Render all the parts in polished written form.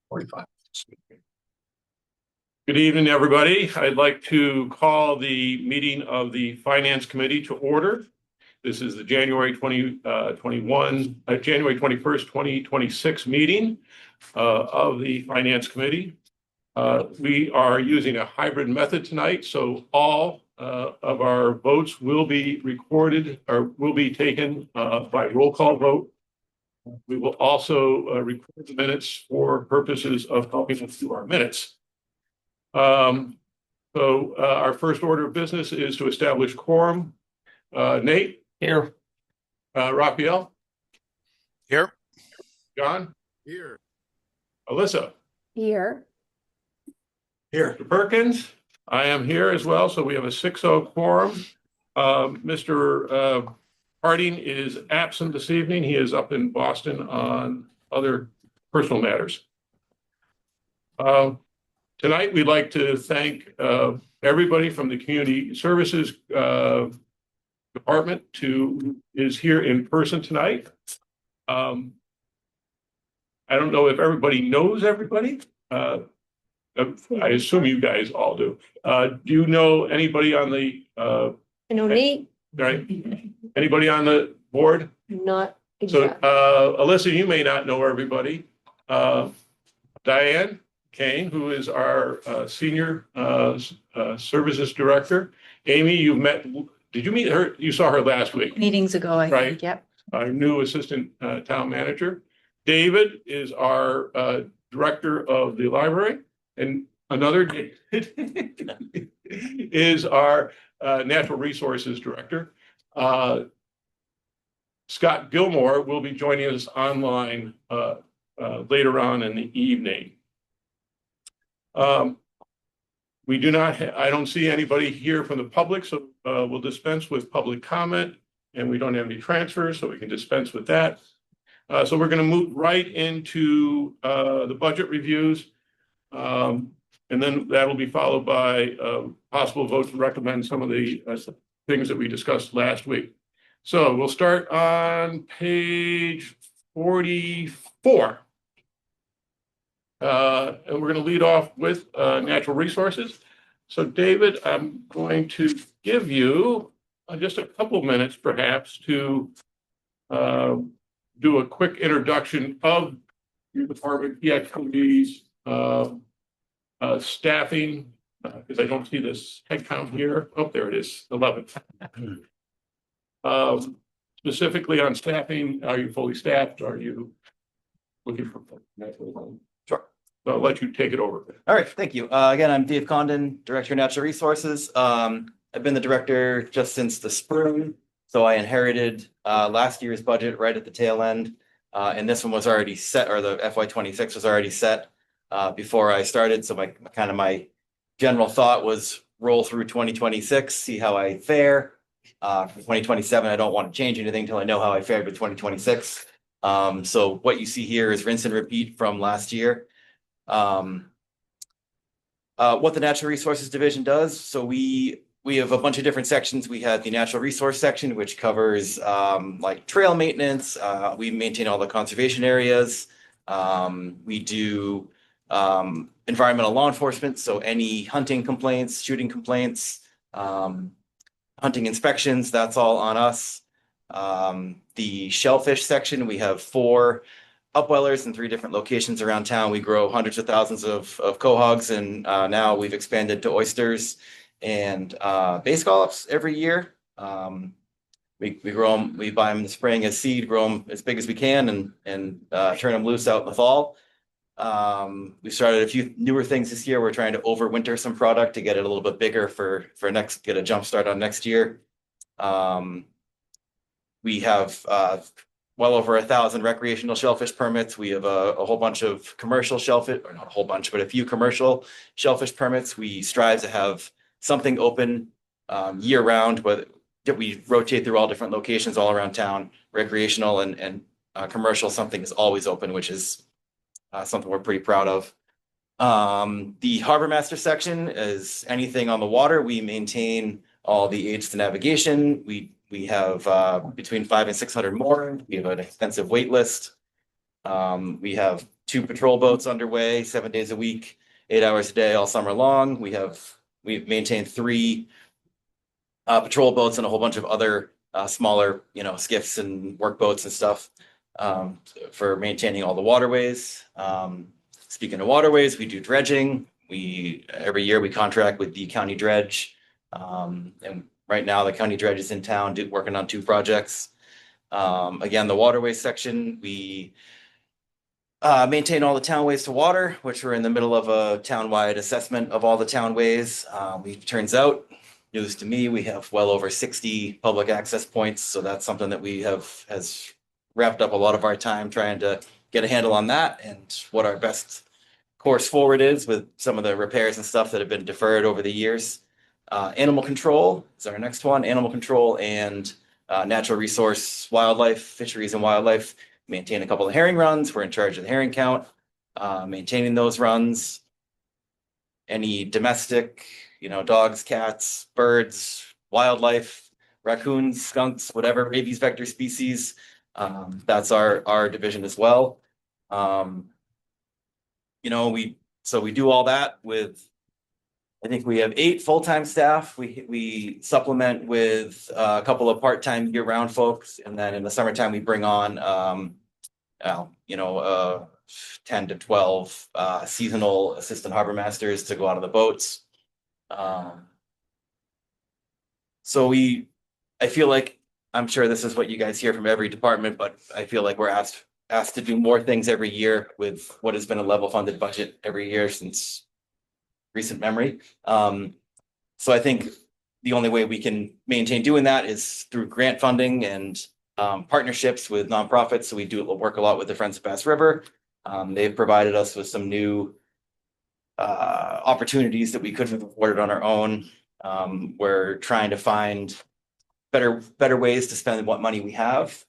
45. Good evening, everybody. I'd like to call the meeting of the Finance Committee to order. This is the January 21st, 2026 meeting of the Finance Committee. We are using a hybrid method tonight, so all of our votes will be recorded or will be taken by roll call vote. We will also record the minutes for purposes of helping us do our minutes. Our first order of business is to establish quorum. Nate? Here. Raphael? Here. John? Here. Alyssa? Here. Here. Mr. Perkins? I am here as well, so we have a 6-0 quorum. Mr. Harding is absent this evening. He is up in Boston on other personal matters. Tonight, we'd like to thank everybody from the Community Services Department who is here in person tonight. I don't know if everybody knows everybody. I assume you guys all do. Do you know anybody on the I know Nate, right? Anybody on the board? not So exactly. Alyssa, you may not know everybody. Diane Kane, who is our senior services director. Amy, you've met. Did you meet her? You saw her last week. Meetings ago, I Right. think. Yep. Our new assistant town manager. David is our director of the library, and another David is our natural resources director. Scott Gilmore will be joining us online later on in the evening. We do not, I don't see anybody here from the public, so we'll dispense with public comment, and we don't have any transfers, so we can dispense with that. So we're going to move right into the budget reviews, and then that'll be followed by possible vote to recommend some of the things that we discussed last week. So we'll start on page 44. And we're going to lead off with natural resources. So David, I'm going to give you just a couple of minutes perhaps to do a quick introduction of your department, key activities, staffing, because I don't see this head count here. Oh, there it is, 11. Specifically on staffing, are you fully staffed? Are you looking for natural? Sure. So I'll let you take it over. All right, thank you. Again, I'm Dave Condon, Director of Natural Resources. I've been the director just since the spring. So I inherited last year's budget right at the tail end. And this one was already set, or the FY26 was already set before I started. So my general thought was roll through 2026, see how I fare. For 2027, I don't want to change anything until I know how I fared with 2026. So what you see here is rinse and repeat from last year. What the Natural Resources Division does. So we have a bunch of different sections. We have the Natural Resource section, which covers like trail maintenance. We maintain all the conservation areas. We do environmental law enforcement. So any hunting complaints, shooting complaints, hunting inspections, that's all on us. The shellfish section, we have 4 upwellers in 3 different locations around town. We grow hundreds of thousands of quahogs, and now we've expanded to oysters and bay scallops every year. We grow them, we buy them in the spring as seed, grow them as big as we can, and turn them loose out in the fall. We started a few newer things this year. We're trying to overwinter some product to get it a little bit bigger for get a jump start on next year. We have well over 1,000 recreational shellfish permits. We have a whole bunch of commercial shellfish, or not a whole bunch, but a few commercial shellfish permits. We strive to have something open year round, but that we rotate through all different locations all around town. Recreational and commercial, something is always open, which is something we're pretty proud of. The Harbor Master section is anything on the water. We maintain all the aids to navigation. We have between 500 and 600 more. We have an extensive wait list. We have 2 patrol boats underway, 7 days a week, 8 hours a day, all summer long. We've maintained 3 patrol boats and a whole bunch of other smaller, skiffs and workboats and stuff for maintaining all the waterways. Speaking of waterways, we do dredging. Every year we contract with the county dredge. And right now the county dredge is in town working on 2 projects. Again, the waterways section, we maintain all the townways to water, which we're in the middle of a townwide assessment of all the townways. Turns out, news to me, we have well over 60 public access points. So that's something that has wrapped up a lot of our time trying to get a handle on that and what our best course forward is with some of the repairs and stuff that have been deferred over the years. Animal control is our next one. Animal control and natural resource wildlife, fisheries and wildlife. Maintain a couple of herring runs. We're in charge of the herring count, maintaining those runs. Any domestic, dogs, cats, birds, wildlife, raccoons, skunks, whatever rabies vector species. That's our division as well. We do all that with, I think we have 8 full-time staff. We supplement with a couple of part-time year-round folks, and then in the summertime we bring on 10 to 12 seasonal assistant harbor masters to go out on the boats. I feel like, I'm sure this is what you guys hear from every department, but I feel like we're asked to do more things every year with what has been a level funded budget every year since recent memory. So I think the only way we can maintain doing that is through grant funding and partnerships with nonprofits. So we do work a lot with the Friends of Bass River. They've provided us with some new opportunities that we couldn't have afforded on our own. We're trying to find better ways to spend what money we have.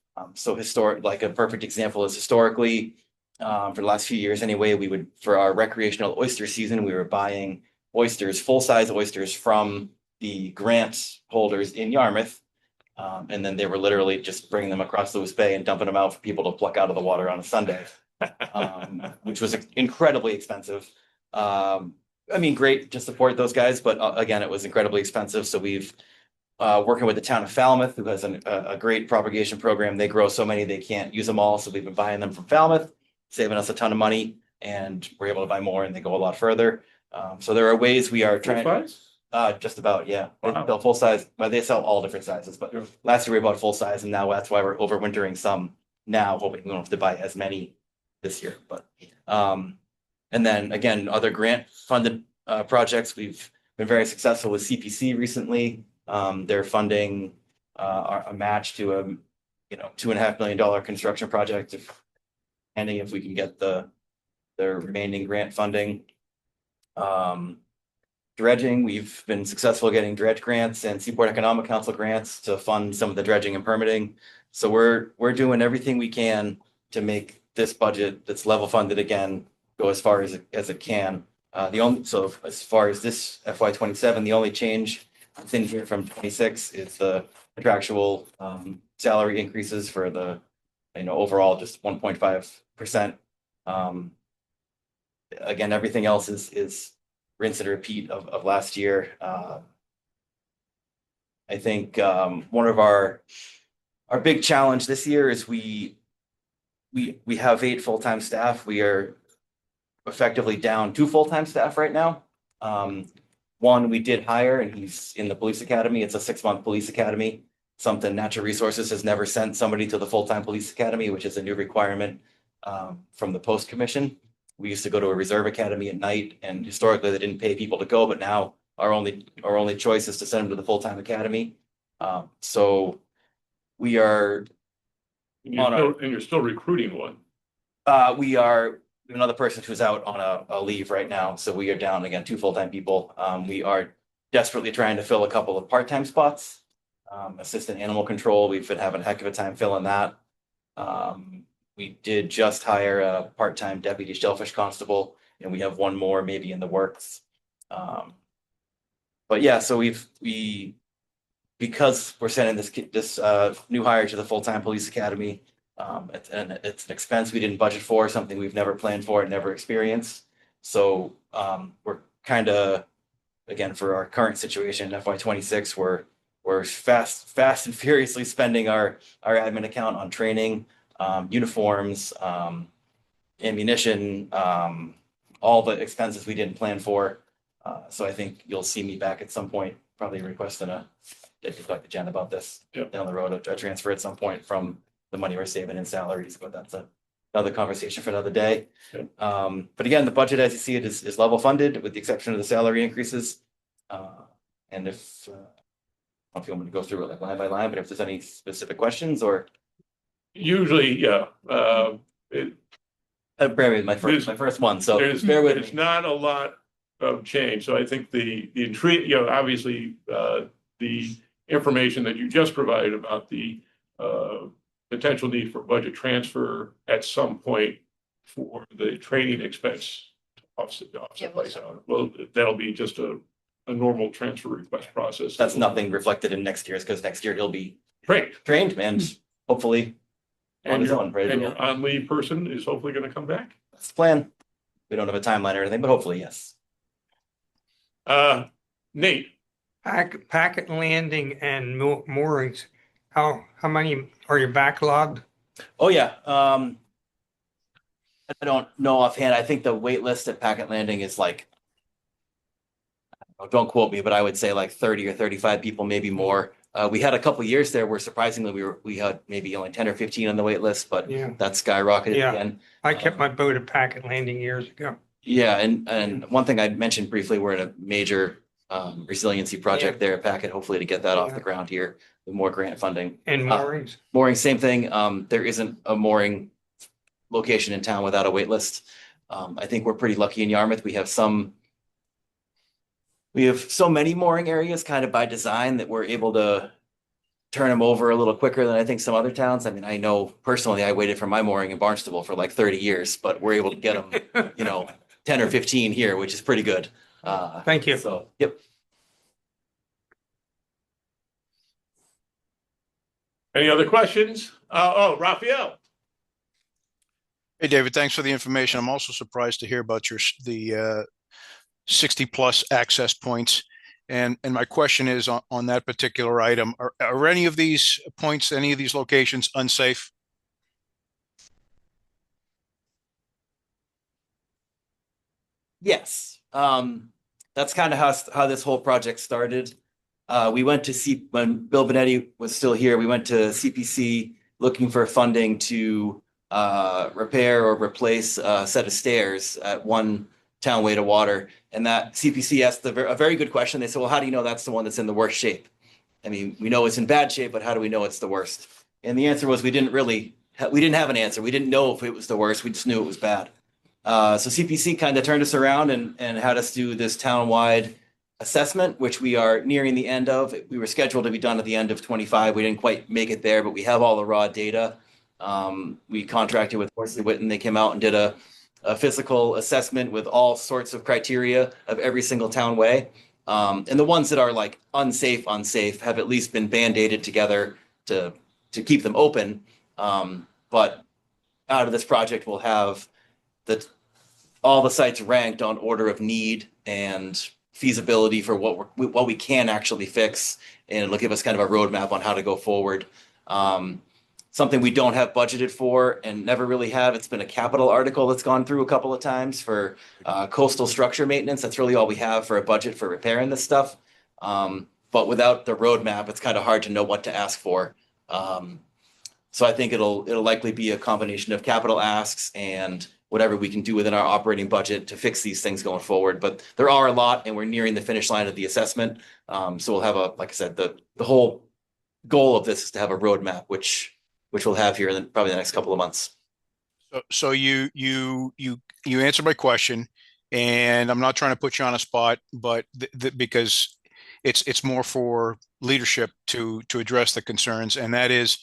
Like a perfect example is historically, for the last few years anyway, for our recreational oyster season, we were buying oysters, full-size oysters from the grant holders in Yarmouth. And then they were literally just bringing them across Lewis Bay and dumping them out for people to pluck out of the water on a Sunday, which was incredibly expensive. Great to support those guys, but again, it was incredibly expensive. So we've working with the town of Falmouth, who has a great propagation program. They grow so many, they can't use them all. So we've been buying them from Falmouth, saving us a ton of money, and we're able to buy more and they go a lot further. So there are ways we are trying. Just about, yeah. They Wow. sell full size, but they sell all different sizes. But last year we bought full size, and now that's why we're overwintering some now, hoping we don't have to buy as many this year. But and then again, other grant funded projects. We've been very successful with CPC recently. They're funding a match to a $2.5 million construction project, if we can get the remaining grant funding. Dredging, we've been successful getting dredge grants and Seaport Economic Council grants to fund some of the dredging and permitting. So we're doing everything we can to make this budget that's level funded again go as far as it can. So as far as this FY27, the only change that's in here from 26 is the contractual salary increases for the overall just 1.5%. Again, everything else is rinse and repeat of last year. I think one of our big challenge this year is we have 8 full-time staff. We are effectively down 2 full-time staff right now. One we did hire, and he's in the police academy. It's a 6-month police academy, something Natural Resources has never sent somebody to the full-time police academy, which is a new requirement from the Post Commission. We used to go to a reserve academy at night, and historically they didn't pay people to go, but now our only choice is to send them to the full-time academy. So we are. And you're still recruiting one. We have another person who's out on a leave right now, so we are down again 2 full-time people. We are desperately trying to fill a couple of part-time spots. Assistant animal control, we've been having a heck of a time filling that. We did just hire a part-time deputy shellfish constable, and we have one more maybe in the works. But yeah, so because we're sending this new hire to the full-time police academy, It's an expense we didn't budget for, something we've never planned for and never experienced. So we're kind of, again, for our current situation, FY 26, we're fast and furiously spending our admin account on training, uniforms, ammunition, all the expenses we didn't plan for. So I think you'll see me back at some point, probably requesting talk to Jen about this Yep. down the road, a transfer at some point from the money we're saving in salaries, but that's another conversation for another day. Yep. But again, the budget, as you see it, is level funded with the exception of the salary increases. And if, I don't know if you want me to go through it like line by line, but if there's any specific questions or. Usually, yeah, Bear with my first one, so bear with there's me. not a lot of change. So I think the intrigue, obviously, the information that you just provided about the potential need for budget transfer at some point for the training expense to offset place out. Well, that'll be just a normal transfer request process. That's nothing reflected in next year's, because next year he'll be Great. trained and hopefully on And his own, ready to and go. your on-leave person is hopefully going to come back. That's the plan. We don't have a timeline or anything, but hopefully, yes. Nate, Packet landing and moorings, how many are you backlogged? Oh, yeah. I don't know offhand. I think the wait list at Packet Landing is like, don't quote me, but I would say like 30 or 35 people, maybe more. We had a couple years there where surprisingly we had maybe only 10 or 15 on the wait list, but Yeah, that skyrocketed Yeah. again. I kept my boat at Packet Landing years ago. Yeah, and one thing I mentioned briefly, we're in a major resiliency project there at Packet, hopefully to get that off the Yeah. ground here with more grant funding. And moorings, Mooring, same thing. There isn't a mooring location in town without a wait list. I think we're pretty lucky in Yarmouth. We have so many mooring areas kind of by design that we're able to turn them over a little quicker than I think some other towns. I mean, I know personally, I waited for my mooring in Barnstable for like 30 years, but we're able to get them, 10 or 15 here, which is pretty good. Thank you. So, yep. any other questions? Raphael. Hey, David, thanks for the information. I'm also surprised to hear about the 60 plus access points. And my question is on that particular item, are any of these points, any of these locations unsafe? Yes, that's kind of how this whole project started. We went to when Bill Benetti was still here, we went to CPC looking for funding to repair or replace a set of stairs at one town way to water. And that CPC asked a very good question. They said, well, how do you know that's the one that's in the worst shape? I mean, we know it's in bad shape, but how do we know it's the worst? And the answer was we didn't have an answer. We didn't know if it was the worst. We just knew it was bad. So CPC kind of turned us around and had us do this town-wide assessment, which we are nearing the end of. We were scheduled to be done at the end of 25. We didn't quite make it there, but we have all the raw data. We contracted with Horsley Witten. They came out and did a physical assessment with all sorts of criteria of every single town way. And the ones that are like unsafe have at least been band-aided together to keep them open. But out of this project, we'll have all the sites ranked on order of need and feasibility for what we can actually fix, and it'll give us kind of a roadmap on how to go forward. Something we don't have budgeted for and never really have. It's been a capital article that's gone through a couple of times for coastal structure maintenance. That's really all we have for a budget for repairing this stuff. But without the roadmap, it's kind of hard to know what to ask for. So I think it'll likely be a combination of capital asks and whatever we can do within our operating budget to fix these things going forward. But there are a lot, and we're nearing the finish line of the assessment. So we'll have like I said, the whole goal of this is to have a roadmap, which we'll have here in probably the next couple of months. So you answered my question, and I'm not trying to put you on a spot, but because it's more for leadership to address the concerns, and that is,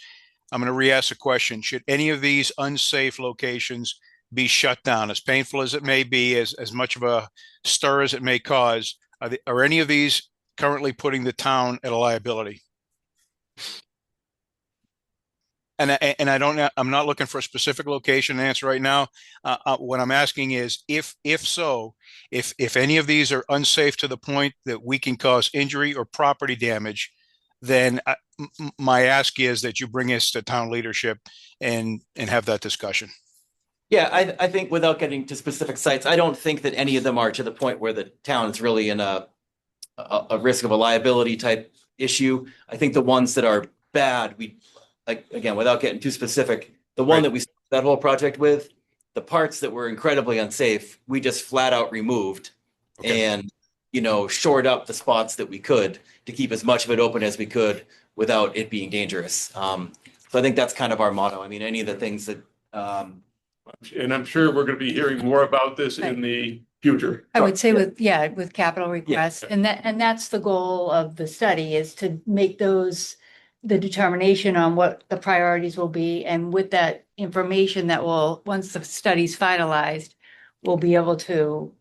I'm going to re-ask the question: should any of these unsafe locations be shut down, as painful as it may be, as much of a stir as it may cause? Are any of these currently putting the town at a liability? and I'm not looking for a specific location answer right now. What I'm asking is if so, if any of these are unsafe to the point that we can cause injury or property damage, then my ask is that you bring us to town leadership and have that discussion. Yeah, I think without getting to specific sites, I don't think that any of them are to the point where the town is really in a risk of a liability type issue. I think the ones that are bad, we, like, again, without getting too specific, the one Right. that we started that whole project with, the parts that were incredibly unsafe, we just flat out removed Okay. and, shored up the spots that we could to keep as much of it open as we could without it being dangerous. So I think that's kind of our motto. I mean, any of the things that, And I'm sure we're going to be hearing more about this in the future. I would say with capital requests, Yeah. and that's the goal of the study, is to make the determination on what the priorities will be. And with that information that will, once the study's finalized, we'll be able to,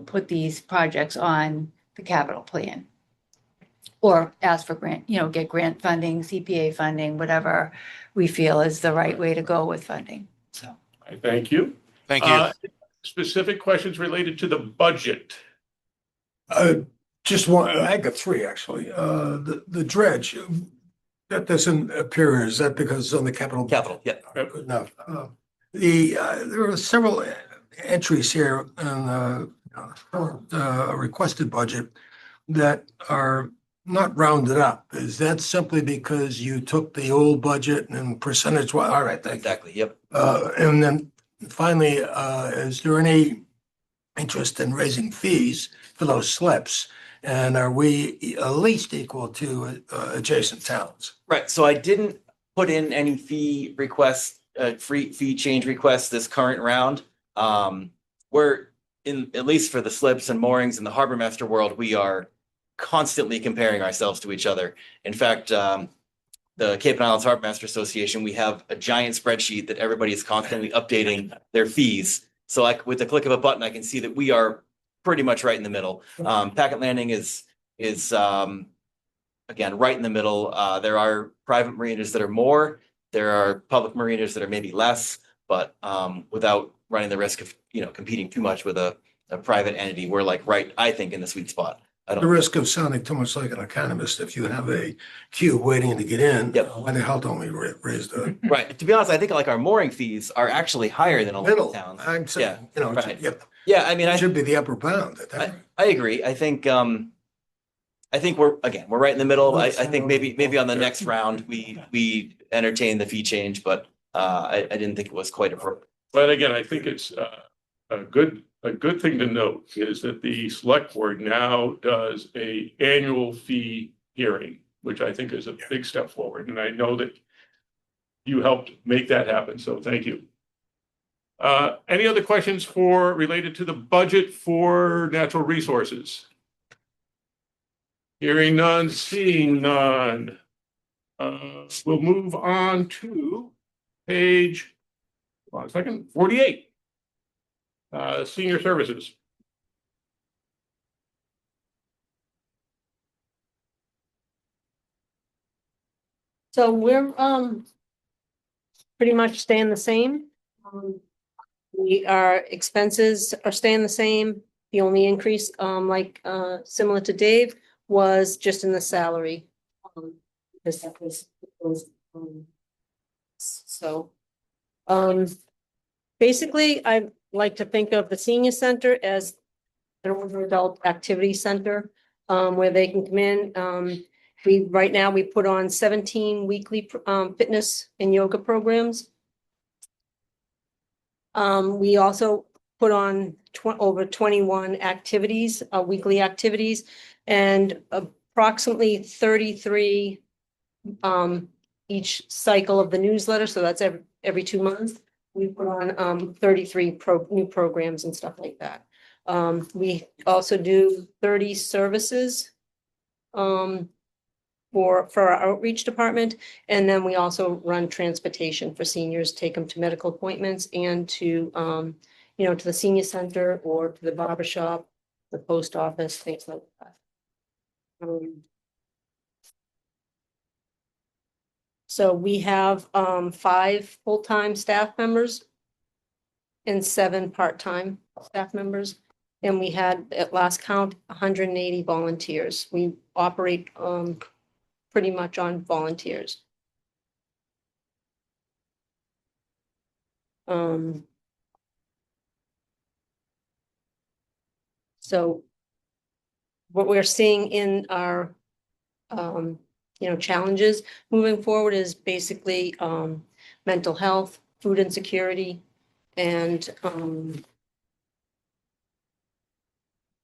put these projects on the capital plan. Or ask for grant, get grant funding, CPA funding, whatever we feel is the right way to go with funding, so. I thank you. Thank you. Specific questions related to the budget. Just one, I got three actually. The dredge, that doesn't appear, is that because it's on the capital? Capital, yeah. Good enough. There are several entries here in a requested budget that are not rounded up. Is that simply because you took the old budget and percentage? Well, all right, thank you. Exactly, yep. And then finally, is there any interest in raising fees for those slips? And are we at least equal to adjacent towns? Right, so I didn't put in any fee requests, fee change requests this current round. We're in, at least for the slips and moorings in the harbor master world, we are constantly comparing ourselves to each other. In fact, the Cape and Islands Harbor Master Association, we have a giant spreadsheet that everybody is constantly updating their fees. So like with the click of a button, I can see that we are pretty much right in the middle. Packet Landing is again, right in the middle. There are private marinas that are more, there are public marinas that are maybe less, but without running the risk of, competing too much with a private entity, we're like right, I think, in the sweet spot. The risk of sounding too much like an economist, if you have a queue waiting to get in, Yep. why the hell don't we raise the Right. To be honest, I think like our mooring fees are actually higher than a lot middle? of towns. I'm saying, right. yep, Yeah, I mean, it should be the upper bound at that rate. I agree. I think we're right in the middle. I think maybe on the next round, we entertain the fee change, but I didn't think it was quite appropriate. But again, I think it's a good thing to note is that the select board now does a annual fee hearing, which I think is a big step forward. And I know that you helped make that happen. So thank you. Any other questions related to the budget for natural resources? Hearing none, seeing none. We'll move on to page, hold on a second, 48. Senior services. So we're pretty much staying the same. Our expenses are staying the same. The only increase, similar to Dave, was just in the salary. Because that was, so. Basically, I like to think of the senior center as an older adult activity center, where they can come in. Right now, we put on 17 weekly fitness and yoga programs. We also put on over 21 activities, weekly activities, and approximately 33 each cycle of the newsletter. So that's every 2 months. We put on 33 new programs and stuff like that. We also do 30 services for our outreach department. And then we also run transportation for seniors, take them to medical appointments and to, to the senior center or to the barber shop, the post office, things like that. So we have 5 full-time staff members and 7 part-time staff members. And we had, at last count, 180 volunteers. We operate pretty much on volunteers. So what we're seeing in our challenges moving forward is basically mental health, food insecurity, and I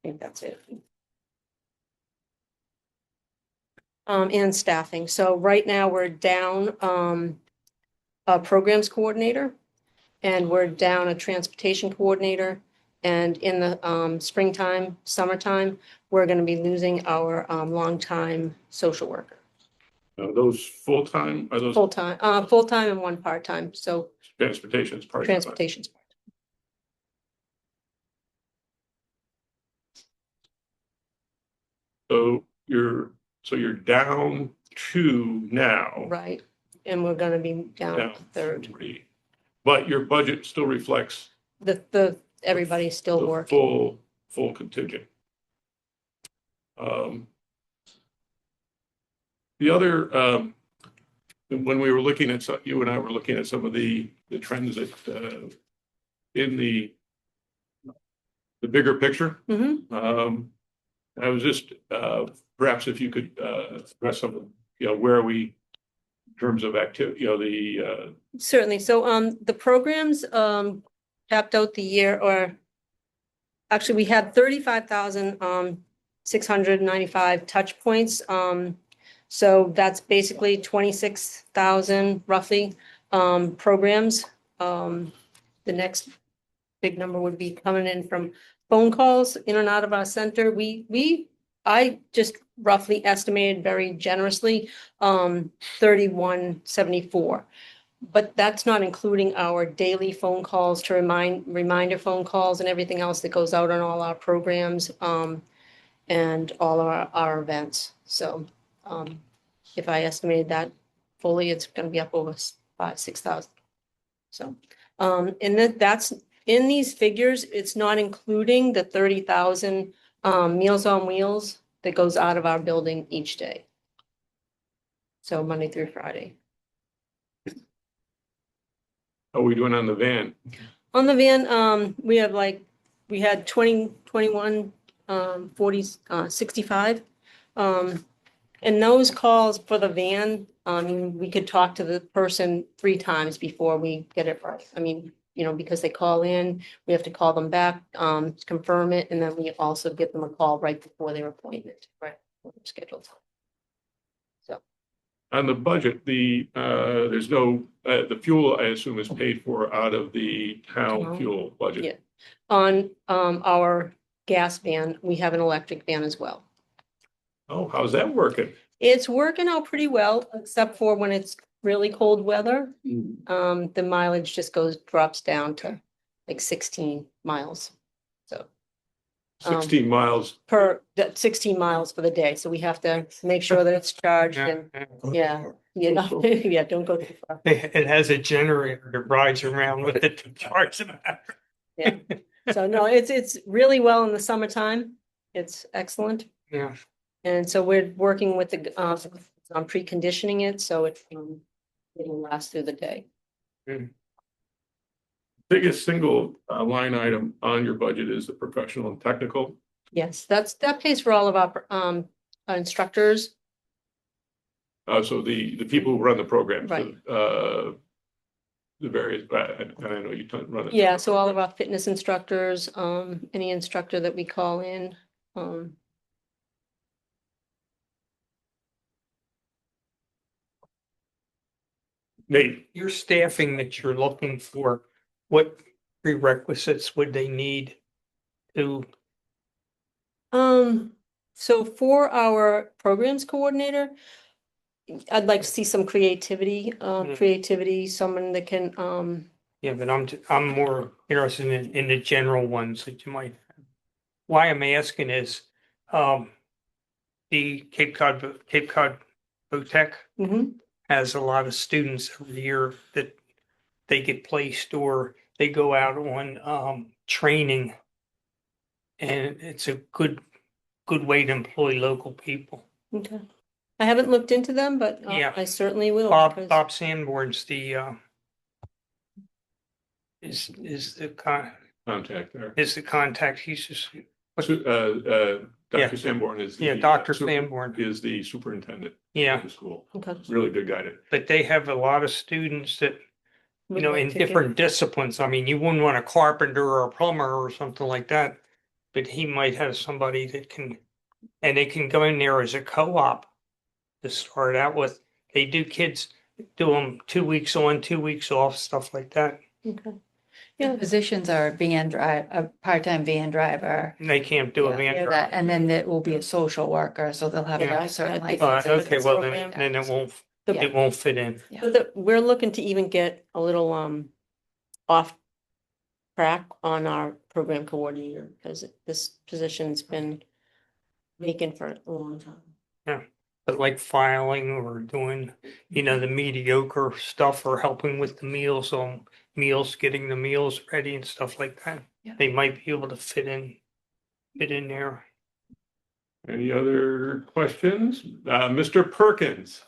think that's it. And staffing. So right now we're down a programs coordinator, and we're down a transportation coordinator. And in the springtime, summertime, we're going to be losing our longtime social worker. Those full-time, are those Full-time and 1 part-time, so transportation's part? transportation's. So you're down 2 now. Right, and we're gonna be down Down a third. 3. But your budget still reflects Everybody's still the working. full contingent. The other, when we were looking at you and I were looking at some of the trends that in the bigger picture. Mhm. I was just perhaps if you could address some of, where are we in terms of activity, Certainly. So the programs capped out the year, or actually we had 35,695 touch points. So that's basically 26,000 roughly programs. The next big number would be coming in from phone calls in and out of our center. I just roughly estimated very generously 3174. But that's not including our daily phone calls to reminder phone calls and everything else that goes out on all our programs and all of our events. So if I estimated that fully, it's going to be up over 5,000-6,000. So and that's in these figures. It's not including the 30,000 Meals on Wheels that goes out of our building each day. So Monday through Friday. how are we doing on the van? On the van, we had 20, 21, 40, 65. And those calls for the van, we could talk to the person 3 times before we get it right. Because they call in, we have to call them back, to confirm it, and then we also give them a call right before their appointment, right, scheduled. So. On the budget, there's no, the fuel, I assume, is paid for out of the town fuel budget. Yeah. On our gas van, we have an electric van as well. Oh, how's that working? It's working out pretty well, except for when it's really cold weather. The mileage just drops down to like 16 miles. So 16 miles. 16 miles for the day. So we have to make sure that it's charged and don't go too far. It has a generator that rides around with it to charge the battery. Yeah. So no, it's really well in the summertime. It's excellent. Yeah. And so we're working with the on preconditioning it so it'll last through the day. Biggest single line item on your budget is the professional and technical. Yes, that pays for all of our instructors. So the people who run the program. Right. The various, I know you run it. Yeah, so all of our fitness instructors, any instructor that we call in. Nate, Your staffing that you're looking for, what prerequisites would they need to? So for our programs coordinator, I'd like to see some creativity, someone that can, Yeah, but I'm more interested in the general ones that you might have. Why I'm asking is, the Cape Cod Boat Tech, mhm, has a lot of students every year that they get placed or they go out on training. And it's a good way to employ local people. Okay. I haven't looked into them, but Yeah. I certainly will. Bob because- Bob Sanborn's the is the Contact there. contact. He's just Dr. Sanborn is. the, Dr. super- Sanborn. Is the superintendent Yeah, of the school. Okay. Really good guy. but they have a lot of students that Would in like to get- different disciplines. I mean, you wouldn't want a carpenter or a plumber or something like that, but he might have somebody that can, and they can go in there as a co-op to start out with. They do kids do them 2 weeks on, 2 weeks off, stuff like that. Okay. The Yeah, positions are a part-time van driver. And they can't do a Yeah, van. that- And then it will be a social worker, so they'll have Yeah. a certain I think license. Okay, well program. then it won't The- it won't fit in. We're looking to even get a little off track on our program coordinator because this position's been vacant for a long time. But like filing or doing, the mediocre stuff or helping with the meals on meals, getting the meals ready and stuff like that. Yeah. They might be able to fit in there. Any other questions? Mr. Perkins?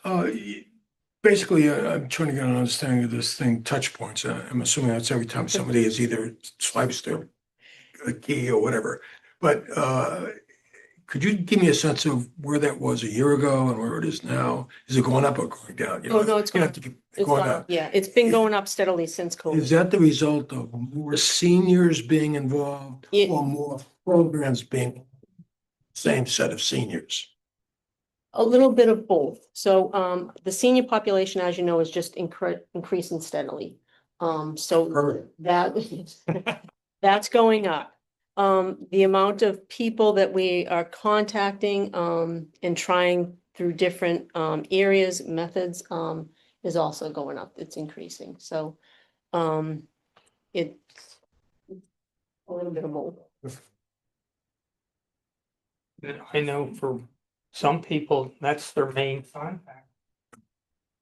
Basically, I'm trying to get an understanding of this thing, touch points. I'm assuming that's every time somebody is either swipes their key or whatever. But could you give me a sense of where that was a year ago and where it is now? Is it going up or going down? You Oh, know, no, it's you going have to keep It's going gone up. up. Yeah, it's been going up steadily since Is COVID. that the result of more seniors being involved It- or more programs being same set of seniors? A little bit of both. So the senior population, as you know, is just increasing steadily. So Perfect. that's going up. The amount of people that we are contacting and trying through different areas, methods is also going up. It's increasing. So it's a little bit of both. I know for some people, that's their main contact.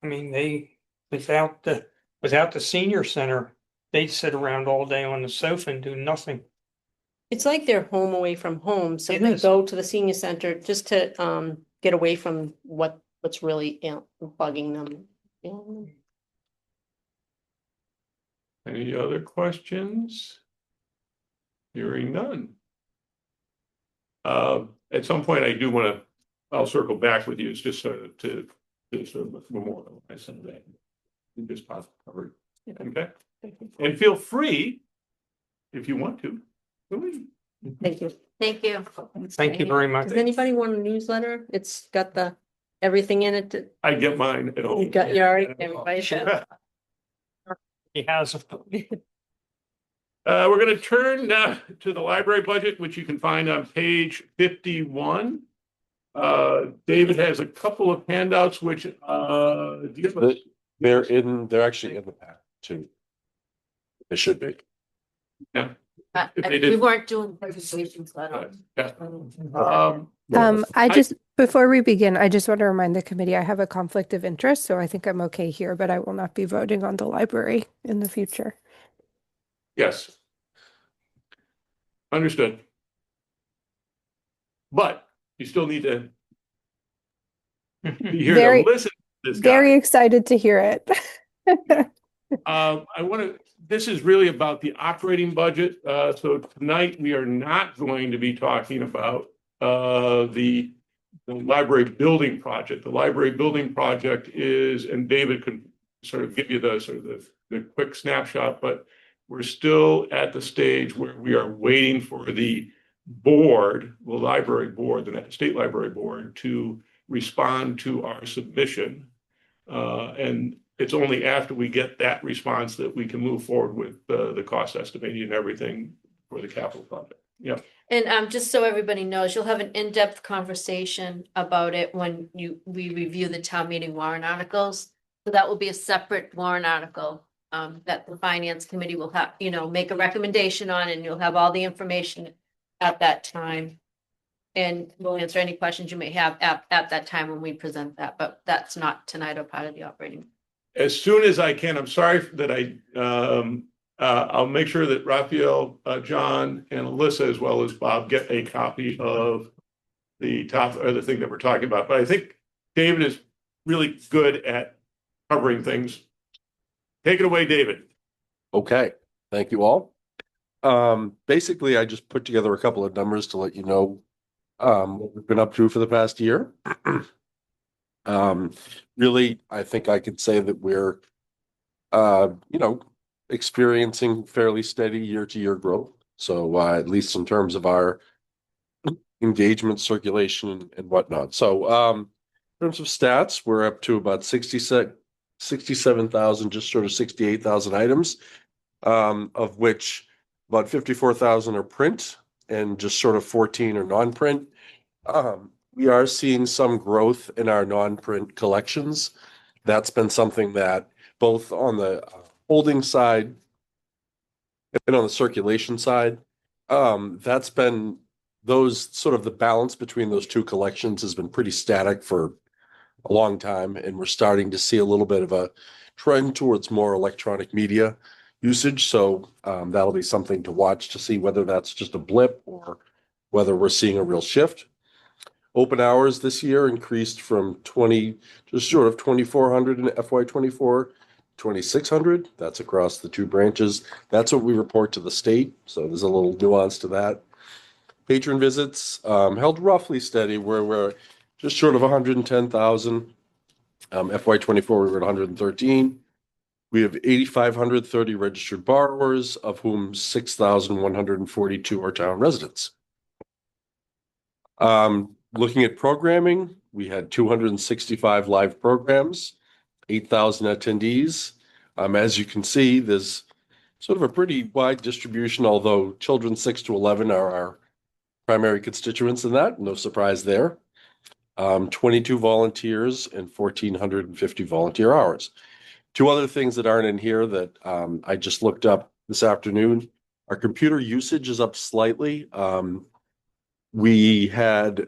I mean, without the senior center, they'd sit around all day on the sofa and do nothing. It's like they're home away from home, so It they is. go to the senior center just to get away from what's really, bugging them. Any other questions? Hearing none. At some point, I do want to, I'll circle back with you, it's just sort of to sort of memorialize some of that. We just covered, okay? And feel free, if you want to. Thank you. Thank you. Thank you very much. Does anybody want a newsletter? It's got everything in it. I get mine at home. You already, everybody should. He has a We're gonna turn now to the library budget, which you can find on page 51. David has a couple of handouts, which, do you have a- They're actually in the pack too. They should be. If they did- We weren't doing presentations, so I don't. Yeah. Before we begin, I just want to remind the committee I have a conflict of interest, so I think I'm okay here, but I will not be voting on the library in the future. Yes. Understood. But you still need to be here Very- to listen to this Very guy. excited to hear it. I want to, this is really about the operating budget. So tonight we are not going to be talking about the library building project. The library building project is, and David could sort of give you the quick snapshot, but we're still at the stage where we are waiting for the board, the library board, the state library board, to respond to our submission. And it's only after we get that response that we can move forward with the cost estimating and everything for the capital project. Yeah. And just so everybody knows, you'll have an in-depth conversation about it when we review the town meeting warrant articles. So that will be a separate warrant article that the finance committee will have, make a recommendation on, and you'll have all the information at that time. And we'll answer any questions you may have at that time when we present that, but that's not tonight or part of the operating. As soon as I can, I'm sorry that I'll make sure that Raphael, John, and Alyssa, as well as Bob, get a copy of the thing that we're talking about. But I think David is really good at covering things. Take it away, David. Okay, thank you all. Basically, I just put together a couple of numbers to let you know what we've been up to for the past year. Really, I think I could say that we're, experiencing fairly steady year-to-year growth. So at least in terms of our engagement, circulation, and whatnot. So in terms of stats, we're up to about 67,000, just short of 68,000 items, of which about 54,000 are print and just short of 14 are non-print. We are seeing some growth in our non-print collections. That's been something that both on the holding side and on the circulation side, that's been those sort of the balance between those two collections has been pretty static for a long time. And we're starting to see a little bit of a trend towards more electronic media usage. So that'll be something to watch to see whether that's just a blip or whether we're seeing a real shift. Open hours this year increased from just short of 2,400 in FY24, 2,600. That's across the two branches. That's what we report to the state. So there's a little nuance to that. Patron visits held roughly steady, where we're just short of 110,000. FY24, we were at 113. We have 8,530 registered borrowers, of whom 6,142 are town residents. Looking at programming, we had 265 live programs, 8,000 attendees. As you can see, there's sort of a pretty wide distribution, although children 6 to 11 are our primary constituents in that. No surprise there. 22 volunteers and 1,450 volunteer hours. Two other things that aren't in here that I just looked up this afternoon. Our computer usage is up slightly. We have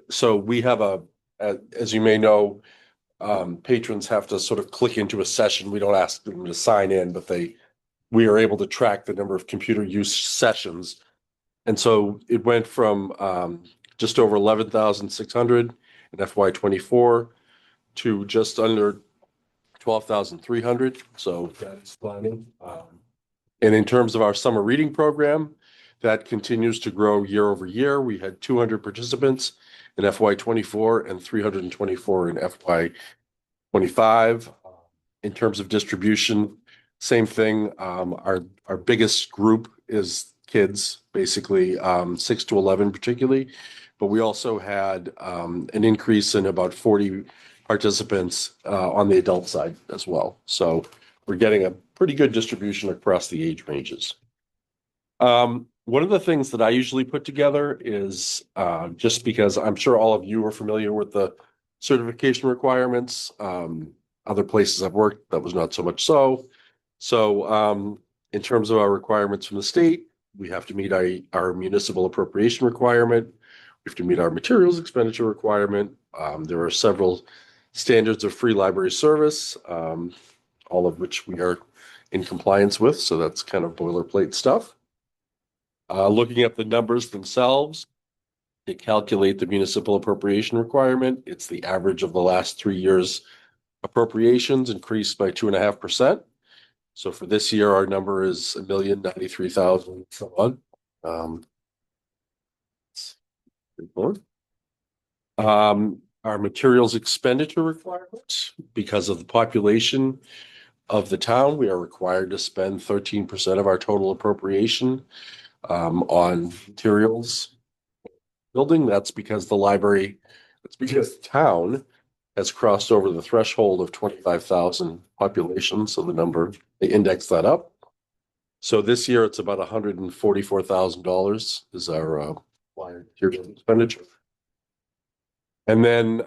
as you may know, patrons have to sort of click into a session. We don't ask them to sign in, but we are able to track the number of computer use sessions. And so it went from just over 11,600 in FY24 to just under 12,300. So that's climbing. And in terms of our summer reading program, that continues to grow year over year. We had 200 participants in FY24 and 324 in FY25. In terms of distribution, same thing. Our biggest group is kids, basically 6 to 11 particularly, but we also had an increase in about 40 participants on the adult side as well. So we're getting a pretty good distribution across the age ranges. One of the things that I usually put together is just because I'm sure all of you are familiar with the certification requirements. Other places I've worked, that was not so much so. So in terms of our requirements from the state, we have to meet our municipal appropriation requirement. We have to meet our materials expenditure requirement. There are several standards of free library service, all of which we are in compliance with. So that's kind of boilerplate stuff. Looking at the numbers themselves, they calculate the municipal appropriation requirement. It's the average of the last 3 years' appropriations increased by 2.5%. So for this year, our number is 1,093,000 so on. Our materials expenditure requirements, because of the population of the town, we are required to spend 13% of our total appropriation on materials building. That's because the town has crossed over the threshold of 25,000 population. So they index that up. So this year it's about $144,000 is our material expenditure. And then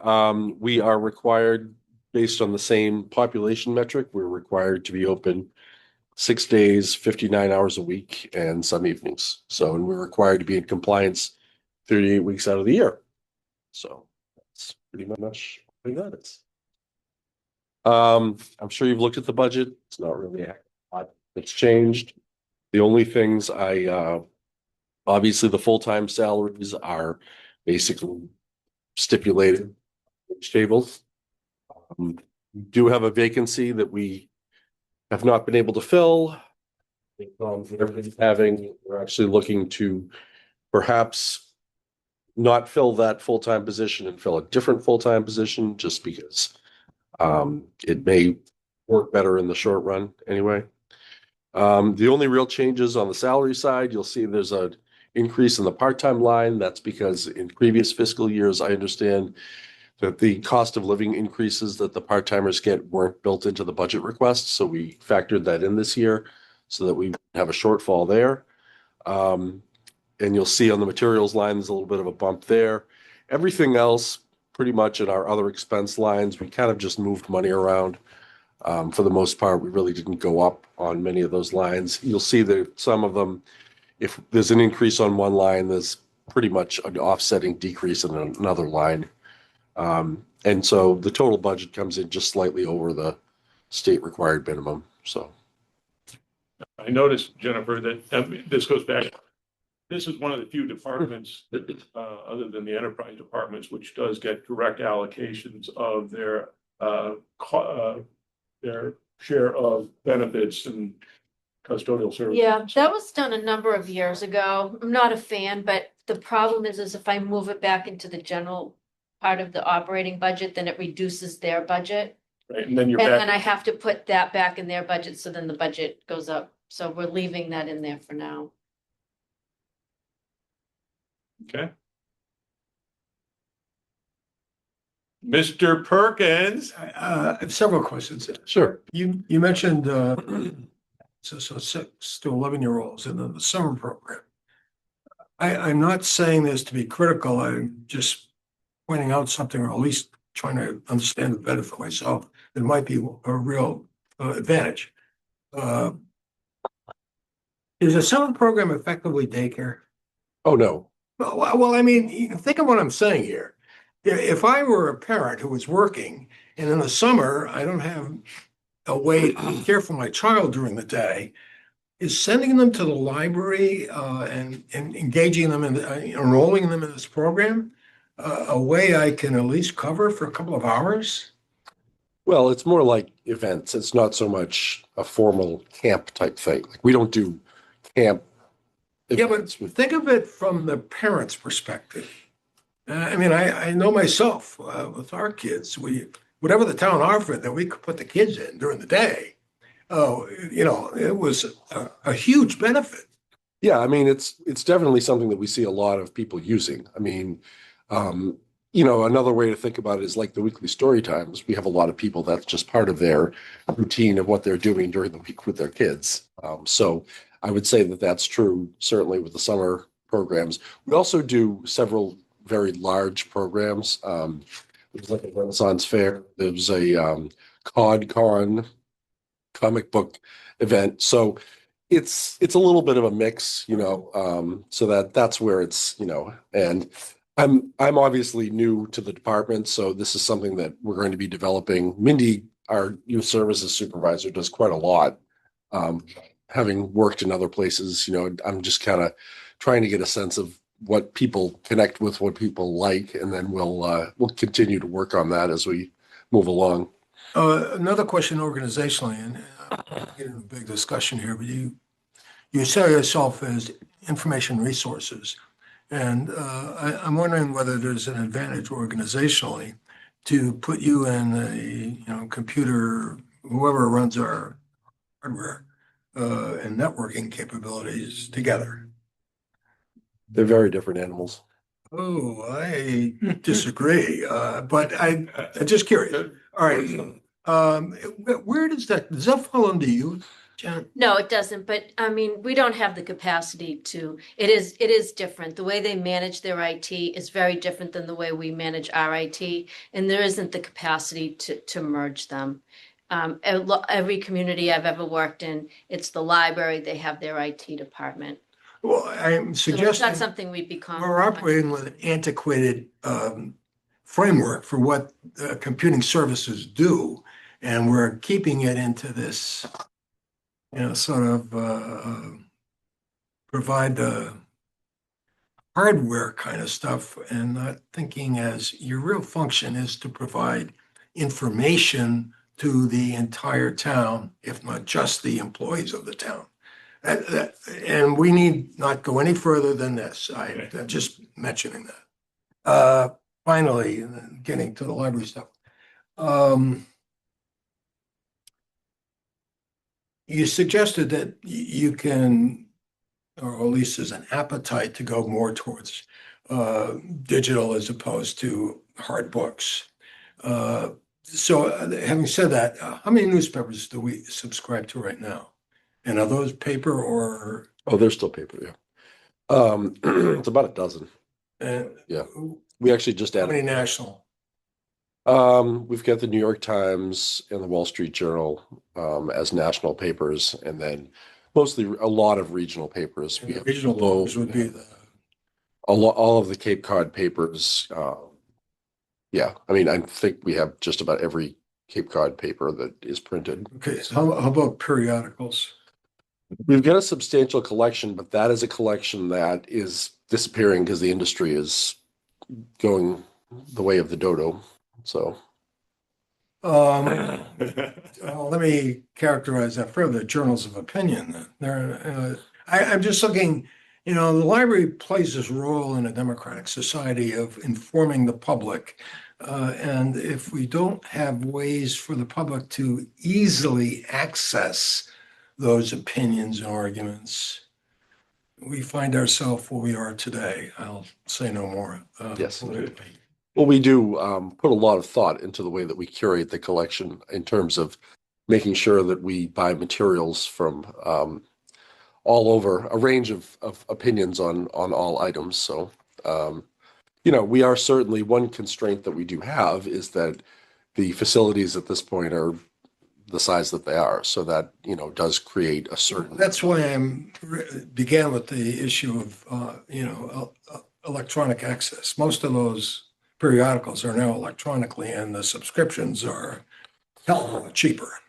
we are required, based on the same population metric, we're required to be open 6 days, 59 hours a week, and some evenings. So, and we're required to be in compliance 38 weeks out of the year. So that's pretty much what that is. I'm sure you've looked at the budget. It's not really a lot that's changed. The only things obviously the full-time salaries are basically stipulated wage tables. We do have a vacancy that we have not been able to fill. We're actually looking to perhaps not fill that full-time position and fill a different full-time position just because it may work better in the short run anyway. The only real changes on the salary side, you'll see there's an increase in the part-time line. That's because in previous fiscal years, I understand that the cost of living increases that the part-timers get weren't built into the budget request. So we factored that in this year so that we have a shortfall there. And you'll see on the materials line, there's a little bit of a bump there. Everything else, pretty much in our other expense lines, we kind of just moved money around. For the most part, we really didn't go up on many of those lines. You'll see that some of them, if there's an increase on one line, there's pretty much an offsetting decrease in another line. And so the total budget comes in just slightly over the state required minimum. So I noticed, Jennifer, that this goes back. This is one of the few departments that, other than the enterprise departments, which does get direct allocations of their share of benefits and custodial services. Yeah, that was done a number of years ago. I'm not a fan, but the problem is if I move it back into the general part of the operating budget, then it reduces their budget. Right, and then you're And back. then I have to put that back in their budget, so then the budget goes up. So we're leaving that in there for now. Okay. Mr. Perkins. I have several questions. sure. You mentioned so 6 to 11-year-olds in the summer program. I'm not saying this to be critical. I'm just pointing out something, or at least trying to understand it better for myself. It might be a real advantage. Is a summer program effectively daycare? Oh, no. Well, I mean, think of what I'm saying here. If I were a parent who was working and in the summer, I don't have a way to care for my child during the day, is sending them to the library and engaging them in, enrolling them in this program, a way I can at least cover for a couple of hours? Well, it's more like events. It's not so much a formal camp type thing. Like we don't do camp. Yeah, but events with, think of it from the parent's perspective. I mean, I know myself with our kids, whatever the town offered that we could put the kids in during the day, it was a huge benefit. yeah, I mean, it's definitely something that we see a lot of people using. I mean, another way to think about it is like the weekly story times. We have a lot of people that's just part of their routine of what they're doing during the week with their kids. So I would say that that's true, certainly with the summer programs. We also do several very large programs. There's like a Renaissance Fair. There's a COD-Con comic book event. So it's a little bit of a mix, so that's where it's, and I'm obviously new to the department, so this is something that we're going to be developing. Mindy, our youth services supervisor, does quite a lot. Having worked in other places, I'm just kind of trying to get a sense of what people connect with, what people like, and then we'll continue to work on that as we move along. Another question organizationally, and getting a big discussion here, but you sell yourself as information resources. And I'm wondering whether there's an advantage organizationally to put you and the computer, whoever runs our hardware and networking capabilities together. They're very different animals. Oh, I disagree, but I'm just curious. All right, where does that fall under you, Jen? No, it doesn't, but I mean, we don't have the capacity to, it is different. The way they manage their IT is very different than the way we manage our IT, and there isn't the capacity to merge them. Every community I've ever worked in, it's the library, they have their IT department. Well, I'm So it's suggesting not something we'd be we're operating with an antiquated framework for what computing services do. And we're keeping it into this, sort of provide the hardware kind of stuff and not thinking as your real function is to provide information to the entire town, if not just the employees of the town. And we need not go any further than this. I'm just mentioning that. Finally, getting to the library stuff. You suggested that you can, or at least there's an appetite to go more towards digital as opposed to hard books. So having said that, how many newspapers do we subscribe to right now? And are those paper or? Oh, they're still paper, yeah. It's about a dozen. Yeah. We actually just How many added, national? we've got the New York Times and the Wall Street Journal as national papers, and then mostly a lot of regional papers. We have Regional Globe, papers would be the. all of the Cape Cod papers. Yeah, I mean, I think we have just about every Cape Cod paper that is printed. Okay, so how about periodicals? We've got a substantial collection, but that is a collection that is disappearing because the industry is going the way of the dodo. So, Let me characterize that further. Journals of opinion. I'm just looking. The library plays this role in a democratic society of informing the public. And if we don't have ways for the public to easily access those opinions and arguments, we find ourselves where we are today. I'll say no more. Yes. Well, we do put a lot of thought into the way that we curate the collection in terms of making sure that we buy materials from all over, a range of opinions on all items. So, we are certainly, one constraint that we do have is that the facilities at this point are the size that they are. So that, does create a certain. That's why I began with the issue of, electronic access. Most of those periodicals are now electronically, and the subscriptions are hell of a lot cheaper.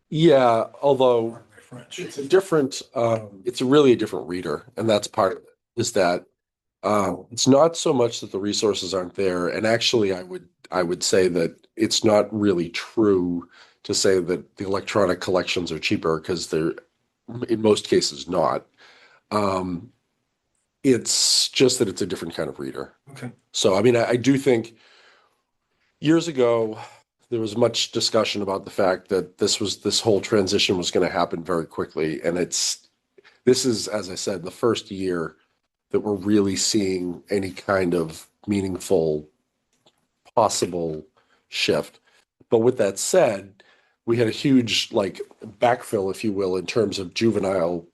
Yeah, although French. it's it's really a different reader, and that's part of it, is that it's not so much that the resources aren't there. And actually, I would say that it's not really true to say that the electronic collections are cheaper, because they're in most cases not. It's just that it's a different kind of reader. Okay. So, I mean, I do think years ago, there was much discussion about the fact that this whole transition was going to happen very quickly. And this is, as I said, the first year that we're really seeing any kind of meaningful possible shift. But with that said, we had a huge backfill, if you will, in terms of juvenile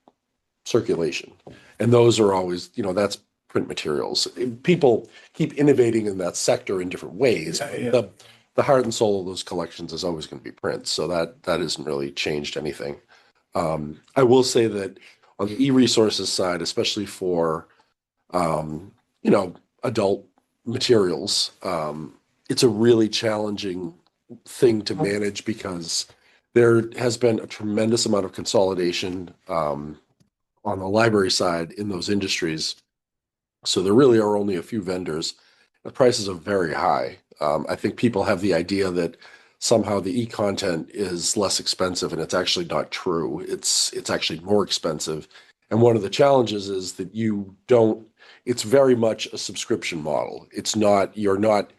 circulation. And those are always, that's print materials. People keep innovating in that sector in different ways. Yeah. The heart and soul of those collections is always going to be print. So that hasn't really changed anything. I will say that on the e-resources side, especially for, adult materials, it's a really challenging thing to manage, because there has been a tremendous amount of consolidation on the library side in those industries. So there really are only a few vendors. The prices are very high. I think people have the idea that somehow the e-content is less expensive, and it's actually not true. It's actually more expensive. And one of the challenges is that it's very much a subscription model. You're not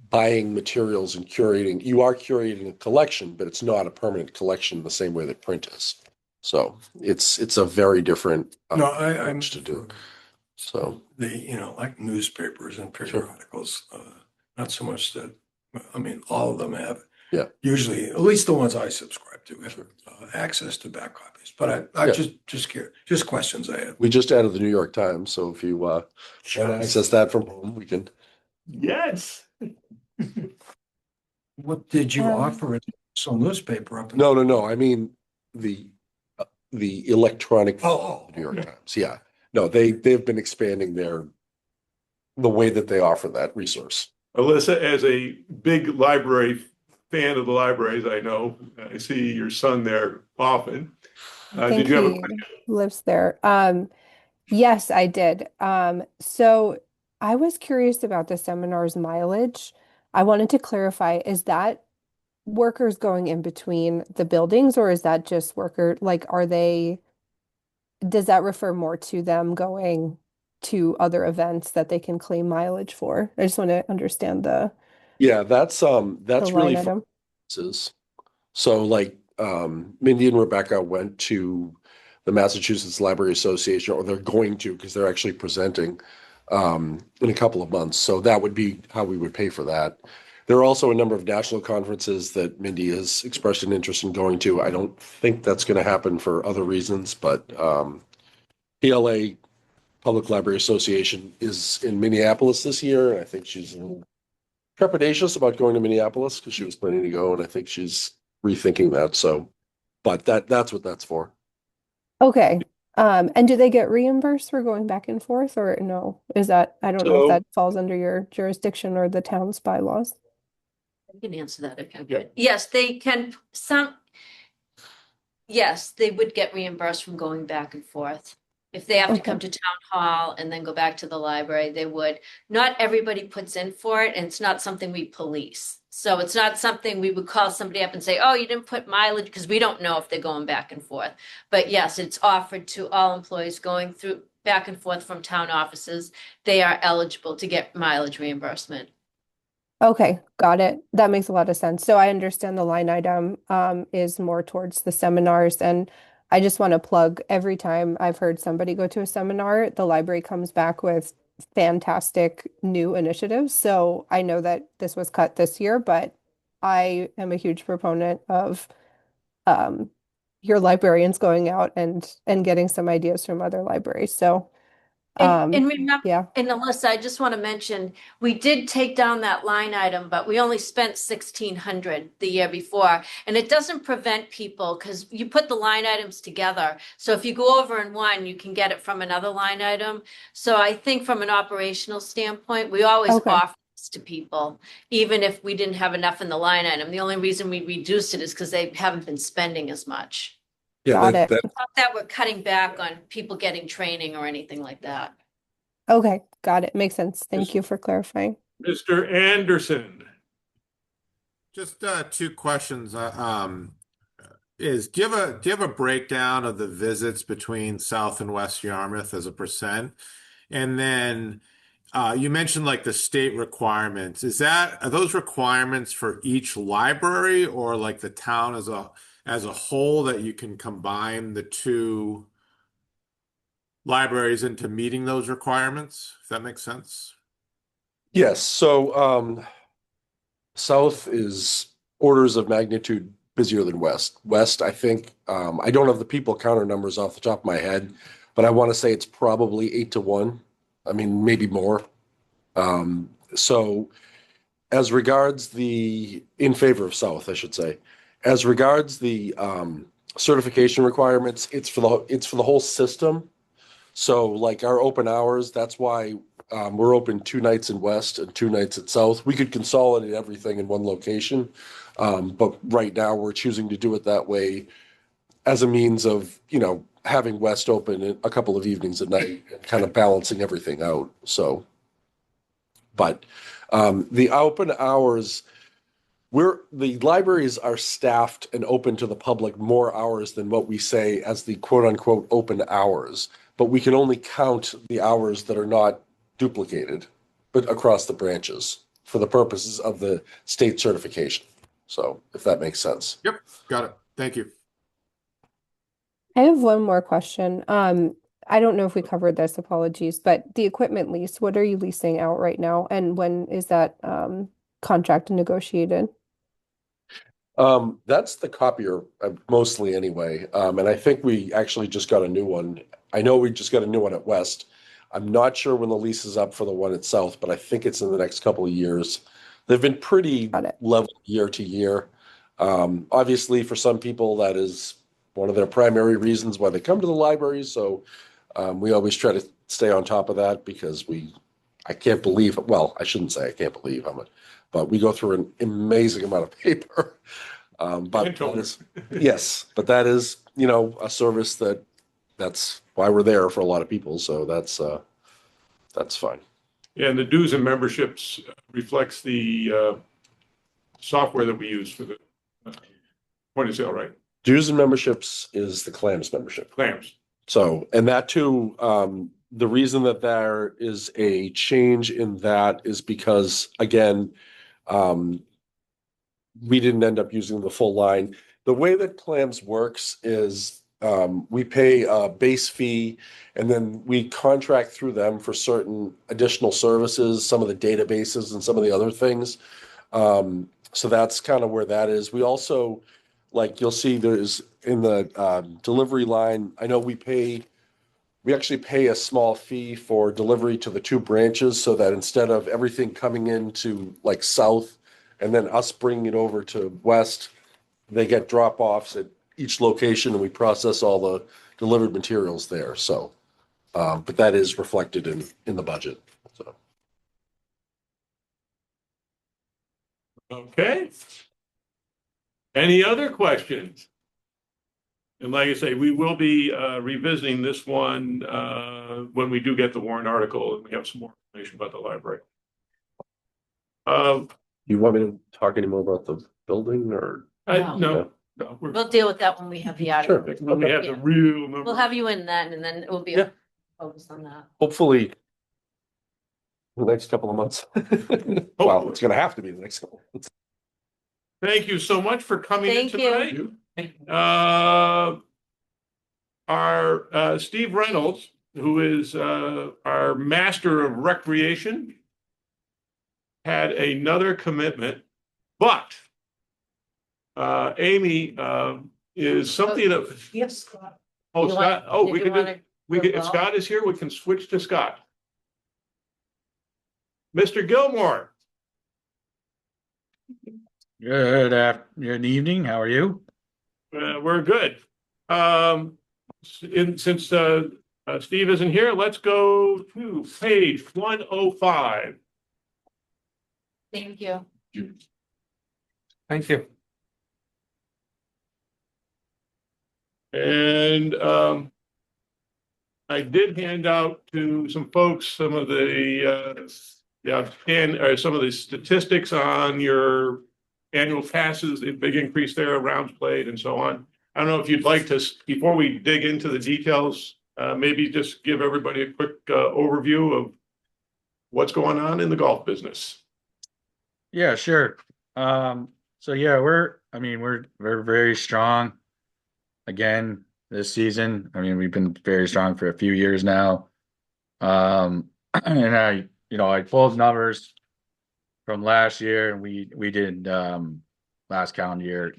buying materials and curating. You are curating a collection, but it's not a permanent collection the same way that print is. So it's a very different No, I'm to do. So like newspapers and periodicals, not so much that, all of them have. Yeah. Usually, at least the ones I subscribe to have access to back copies. But I just curious, just questions I have. we just added the New York Times. So if you want to access that from home, we can. Yes. What did you offer it? Some newspaper up? No. I mean, the electronic Oh. New York Times. Yeah. No, they've been expanding the way that they offer that resource. Alyssa, as a big library fan of the libraries, I know, I see your son there often. I Did think you have a he question? lives there. Yes, I did. So I was curious about the seminar's mileage. I wanted to clarify, is that workers going in between the buildings, or is that just like, does that refer more to them going to other events that they can claim mileage for? I just want to understand Yeah, the that's really line for item. conferences. So like Mindy and Rebecca went to the Massachusetts Library Association, or they're going to because they're actually presenting in a couple of months. So that would be how we would pay for that. There are also a number of national conferences that Mindy has expressed an interest in going to. I don't think that's going to happen for other reasons, but PLA Public Library Association is in Minneapolis this year, and I think she's a little trepidatious about going to Minneapolis because she was planning to go, and I think she's rethinking that. So, but that's what that's for. Okay. And do they get reimbursed for going back and forth, or no? I don't know if So that falls under your jurisdiction or the town's bylaws. I can answer that if you could. Yes, they can, yes, they would get reimbursed from going back and forth. If they have to come Okay. to town hall and then go back to the library, they would. Not everybody puts in for it, and it's not something we police. So it's not something we would call somebody up and say, oh, you didn't put mileage, because we don't know if they're going back and forth. But yes, it's offered to all employees going through back and forth from town offices. They are eligible to get mileage reimbursement. Okay, got it. That makes a lot of sense. So I understand the line item is more towards the seminars, and I just want to plug every time I've heard somebody go to a seminar, the library comes back with fantastic new initiatives. So I know that this was cut this year, but I am a huge proponent of um your librarians going out and getting some ideas from other libraries. So And remember, yeah. and Alyssa, I just want to mention, we did take down that line item, but we only spent 1,600 the year before. And it doesn't prevent people, because you put the line items together. So if you go over in one, you can get it from another line item. So I think from an operational standpoint, we always Okay. offer this to people, even if we didn't have enough in the line item. The only reason we reduced it is because they haven't been spending as much. yeah, Got it. Not that we're cutting back on people getting training or anything like that. Okay, got it. Makes sense. Thank you for clarifying. Mr. Anderson. Just two questions. Do you have a breakdown of the visits between South and West Yarmouth as a percent? And then you mentioned like the state requirements. Are those requirements for each library, or like the town as a whole, that you can combine the two libraries into meeting those requirements? If that makes sense. Yes. So South is orders of magnitude busier than West. West, I think, I don't have the people counter numbers off the top of my head, but I want to say it's probably 8-1. I mean, maybe more. So as regards in favor of South, I should say, as regards the certification requirements, it's for the whole system. So like our open hours, that's why we're open 2 nights in West and 2 nights at South. We could consolidate everything in one location. But right now we're choosing to do it that way as a means of, having West open a couple of evenings at night and kind of balancing everything out. So, but the open hours, the libraries are staffed and open to the public more hours than what we say as the quote unquote open hours, but we can only count the hours that are not duplicated, but across the branches for the purposes of the state certification. So if that makes sense. Yep, got it. Thank you. I have one more question. I don't know if we covered this, apologies, but the equipment lease, what are you leasing out right now? And when is that contract negotiated? That's the copier, mostly anyway. And I think we actually just got a new one. I know we just got a new one at West. I'm not sure when the lease is up for the one at South, but I think it's in the next couple of years. They've been pretty level year to year. Obviously, for some people, that is one of their primary reasons why they come to the library. So we always try to stay on top of that because we I can't believe, well, I shouldn't say I can't believe how much, but we go through an amazing amount of paper. But And toner. that is, yes, but that is, a service that's why we're there for a lot of people. So that's fine. And the dues and memberships reflects the software that we use for the point of sale, right? Dues and memberships is the clams membership. Clams. So, and that too, the reason that there is a change in that is because, again, we didn't end up using the full line. The way that clams works is we pay a base fee and then we contract through them for certain additional services, some of the databases and some of the other things. So that's kind of where that is. We also, like you'll see there's in the delivery line, I know we actually pay a small fee for delivery to the 2 branches so that instead of everything coming into like south and then us bringing it over to west, they get drop-offs at each location and we process all the delivered materials there. So, but that is reflected in the budget. So. Okay. Any other questions? And like I say, we will be revisiting this one when we do get the warrant article and we have some more information about the library. You want me to talk any more about the building or? No, We'll deal with that when we have the Sure. article. when we have the real number. We'll have you in then, and then it will be Yeah. focused on that. Hopefully the next couple of months. Well, it's going to have to be the next couple of months. Thank you so much for coming in Thank you. tonight. Our Steve Reynolds, who is our master of recreation, had another commitment, but Amy is something of. Yes, Scott. Oh, Scott, oh, we can do, if go? Scott is here, we can switch to Scott. Mr. Gilmore. Good evening. How are you? We're good. Since Steve isn't here, let's go to page 105. Thank you. Thank you. And I did hand out to some folks some of the some of the statistics on your annual passes, the big increase there, rounds played and so on. I don't know if you'd like to, before we dig into the details, maybe just give everybody a quick overview of what's going on in the golf business. Yeah, sure. So yeah, we're very strong again this season. I mean, we've been very strong for a few years now. And I pulled numbers from last year and we did last calendar year.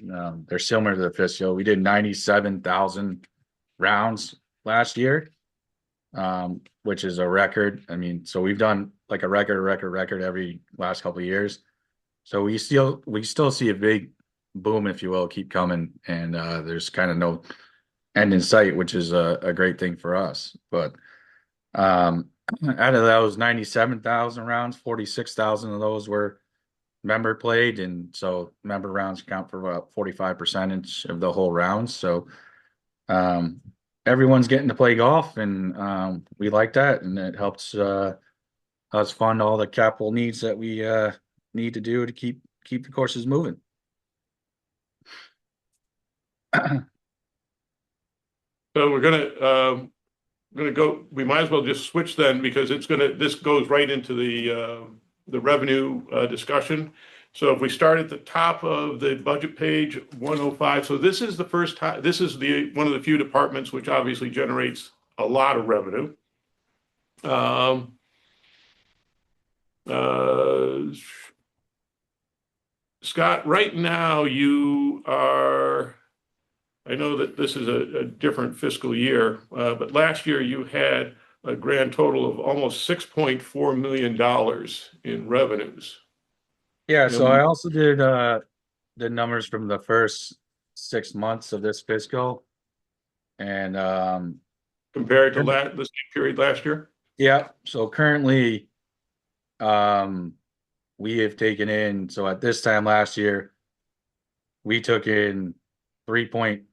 They're similar to the fiscal. We did 97,000 rounds last year, which is a record. I mean, so we've done like a record every last couple of years. So we still see a big boom, if you will, keep coming, and there's kind of no end in sight, which is a great thing for us. But out of those 97,000 rounds, 46,000 of those were member played, and so member rounds count for about 45% of the whole rounds. So everyone's getting to play golf, and we like that, and it helps us fund all the capital needs that we need to do to keep the courses moving. So we're gonna go, we might as well just switch then, because this goes right into the revenue discussion. So if we start at the top of the budget page 105, so this is the first time, this is one of the few departments which obviously generates a lot of revenue. Scott, right now you are, I know that this is a different fiscal year, but last year you had a grand total of almost $6.4 million in revenues. Yeah, so I also did the numbers from the first 6 months of this fiscal, and compared to the same period last year. yeah, so currently we have taken in, so at this time last year, we took in 3.2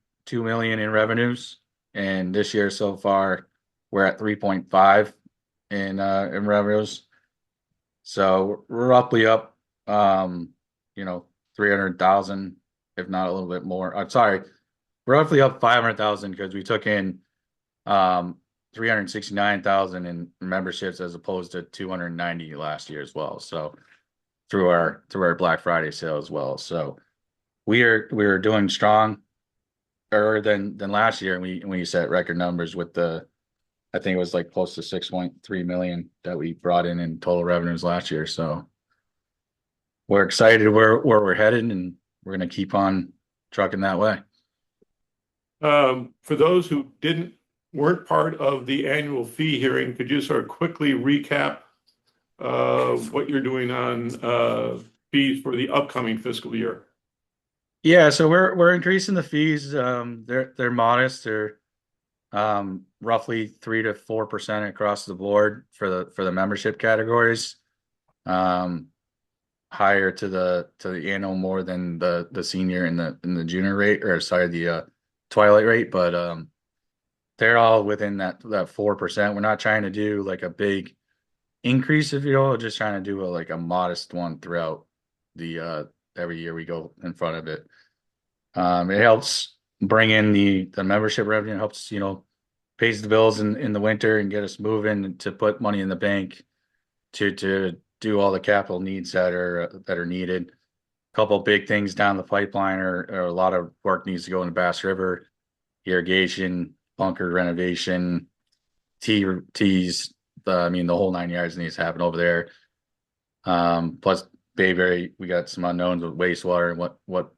million in revenues. And this year so far, we're at 3.5 in revenues. So we're roughly up, 300,000, if not a little bit more. I'm sorry, we're roughly up 500,000 because we took in 369,000 in memberships as opposed to 290 last year as well. So through our Black Friday sale as well. So we are doing strong than last year, and we set record numbers with I think it was like close to 6.3 million that we brought in total revenues last year. So we're excited where we're headed, and we're going to keep on trucking that way. For those who weren't part of the annual fee hearing, could you sort of quickly recap what you're doing on fees for the upcoming fiscal year? Yeah, so we're increasing the fees. They're modest. They're roughly 3 to 4% across the board for the membership categories. Higher to the annual more than the senior and the junior rate, or sorry, the twilight rate, but they're all within that 4%. We're not trying to do like a big increase, if you will, just trying to do a modest one throughout the every year we go in front of it. It helps bring in the membership revenue, helps, pays the bills in the winter and get us moving to put money in the bank to do all the capital needs that are needed. A couple of big things down the pipeline or a lot of work needs to go into Bass River, irrigation, bunker renovation, tees, the whole 9 yards needs to happen over there. Plus Bayberry, we got some unknowns with wastewater and what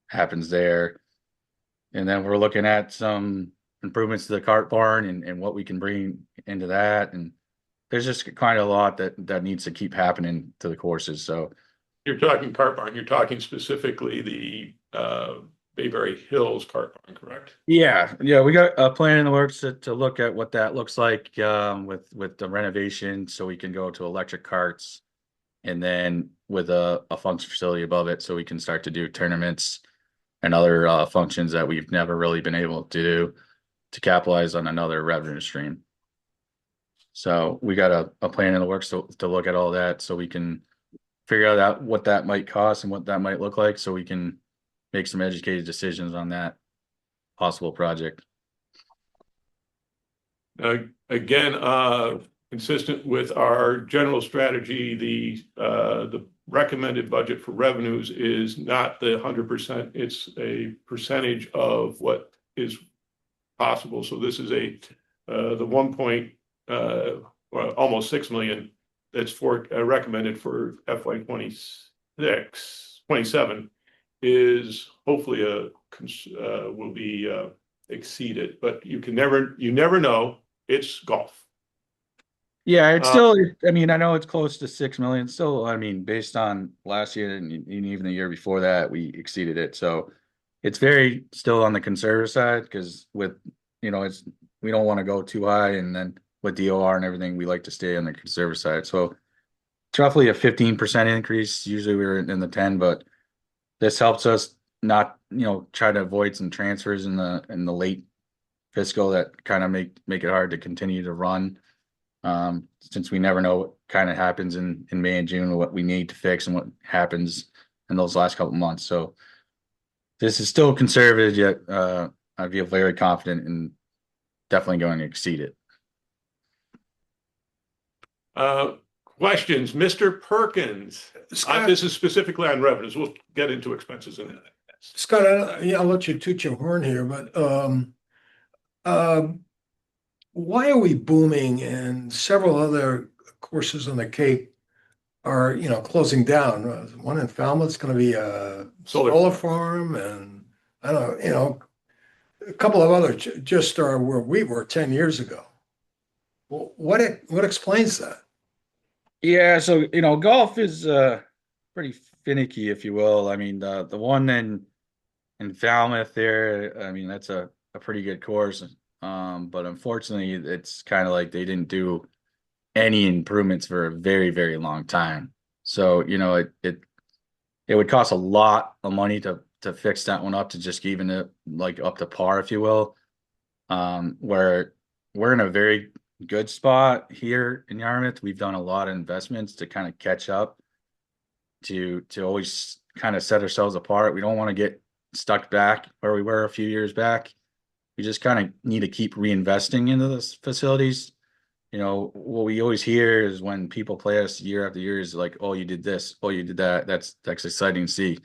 happens there. And then we're looking at some improvements to the cart barn and what we can bring into that. And there's just kind of a lot that needs to keep happening to the courses. So You're talking cart barn, you're talking specifically the Bayberry Hills cart barn, correct? yeah, we got a plan in the works to look at what that looks like with the renovation, so we can go to electric carts, and then with a function facility above it, so we can start to do tournaments and other functions that we've never really been able to do to capitalize on another revenue stream. So we got a plan in the works to look at all that, so we can figure out what that might cost and what that might look like, so we can make some educated decisions on that possible project. Again, consistent with our general strategy, the recommended budget for revenues is not the 100%. It's a percentage of what is possible. So this is the almost 6 million that's recommended for FY 27 is hopefully will be exceeded, but you never know. It's golf. Yeah, it's still, I know it's close to 6 million. Still, based on last year and even the year before that, we exceeded it. So it's very still on the conservative side, because we don't want to go too high, and then with DOR and everything, we like to stay on the conservative side. So it's roughly a 15% increase. Usually we're in the 10, but this helps us not, try to avoid some transfers in the late fiscal that kind of make it hard to continue to run. Since we never know what kind of happens in May and June, what we need to fix and what happens in those last couple months. So this is still conservative, yet I feel very confident in definitely going to exceed it. Questions, Mr. Perkins? Scott, This is specifically on revenues. We'll get into expenses in a minute. Scott, I'll let you toot your horn here, but why are we booming and several other courses on the Cape are, closing down? One in Falmouth's going to be a solar farm, and I don't know, a couple of others just are where we were 10 years ago. Well, what explains that? Yeah, so golf is pretty finicky, if you will. The one in Falmouth there, that's a pretty good course. But unfortunately, it's kind of like they didn't do any improvements for a very, very long time. So, you know, it would cost a lot of money to fix that one up, to just even it like up to par, if you will. Where we're in a very good spot here in Yarmouth. We've done a lot of investments to kind of catch up, to always kind of set ourselves apart. We don't want to get stuck back where we were a few years back. We just kind of need to keep reinvesting into those facilities. You know, what we always hear is when people play us year after year is like, oh, you did this, oh, you did that. That's exciting to see.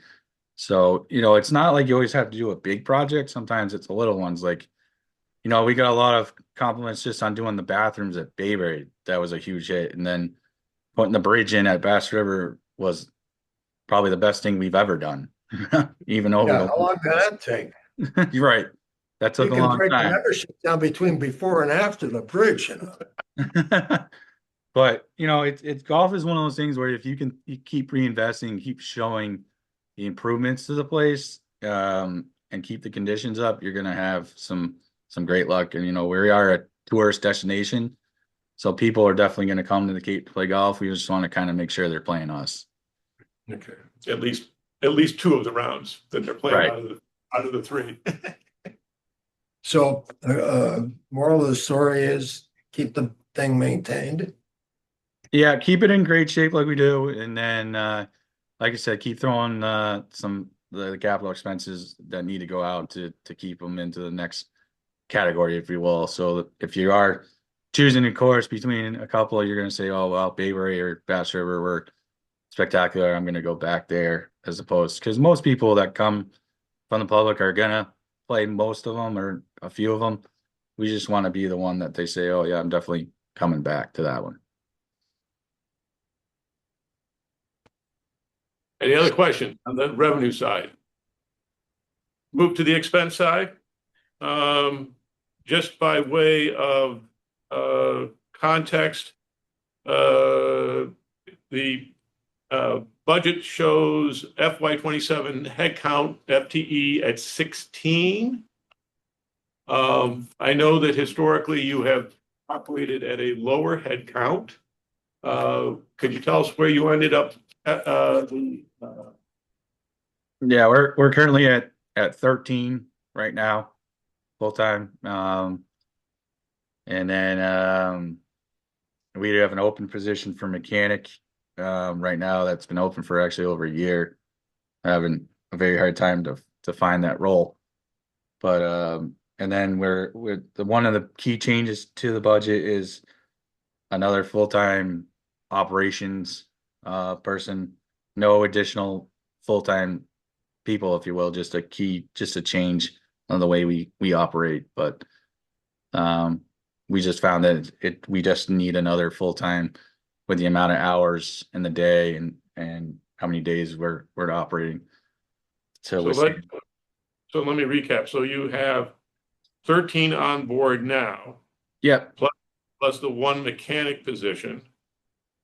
So, you know, it's not like you always have to do a big project. Sometimes it's the little ones. Like, you know, we got a lot of compliments just on doing the bathrooms at Bayberry. That was a huge hit. And then putting the bridge in at Bass River was probably the best thing we've ever done. Even over Yeah, how long did that take? You're right. That You took a can long break the time. membership down between before and after the bridge, you know. But you know, it's golf is one of those things where if you keep reinvesting, keep showing the improvements to the place, and keep the conditions up, you're gonna have some great luck. And you know, we are a tourist destination, so people are definitely gonna come to the Cape to play golf. We just want to kind of make sure they're playing us. Okay, at least two of the rounds that they're playing Right. out of the three. So, moral of the story is keep the thing maintained. Yeah, keep it in great shape like we do, and then like I said, keep throwing some the capital expenses that need to go out to keep them into the next category, if you will. So if you are choosing a course between a couple, you're going to say, oh well, Bayberry or Bass River were spectacular, I'm going to go back there, as opposed, because most people that come from the public are gonna play most of them or a few of them. We just want to be the one that they say, oh yeah, I'm definitely coming back to that one. Any other questions on the revenue side? Move to the expense side. Just by way of context, the budget shows FY27 headcount FTE at 16. I know that historically you have operated at a lower headcount. Could you tell us where you ended up at, Yeah, we're currently at 13 right now, full time. And then we have an open position for mechanic right now that's been open for actually over a year. Having a very hard time to find that role. But and then we're one of the key changes to the budget is another full-time operations person. No additional full-time people, if you will, just a change on the way we operate. But we just found that we just need another full-time with the amount of hours in the day and how many days we're operating. so let me recap. So you have 13 on board now, Yep. plus the one mechanic position.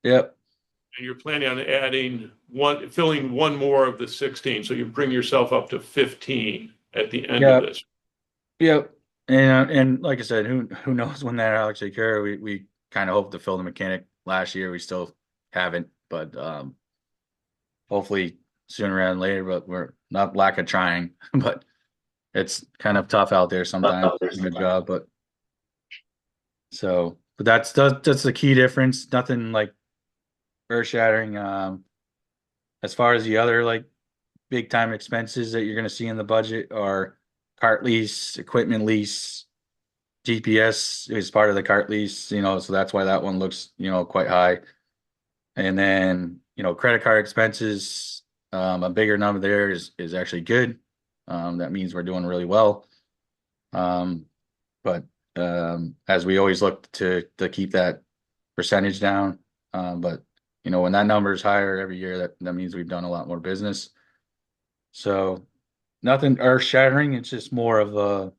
Yep. And you're planning on filling one more of the 16. So you bring yourself up to 15 at the end of this. Yep. And like I said, who knows when that will actually occur? We kind of hope to fill the mechanic last year. We still haven't, but hopefully sooner rather than later. But we're not lack of trying. But it's kind of tough out there sometimes. Good job, but that's the key difference. Nothing like earth shattering. As far as the other like big time expenses that you're going to see in the budget are cart lease, equipment lease, GPS is part of the cart lease, you know, so that's why that one looks, you know, quite high. And then, you know, credit card expenses, a bigger number there is actually good. That means we're doing really well. But as we always look to keep that percentage down. But you know, when that number is higher every year, that means we've done a lot more business. So nothing earth shattering. It's just more of a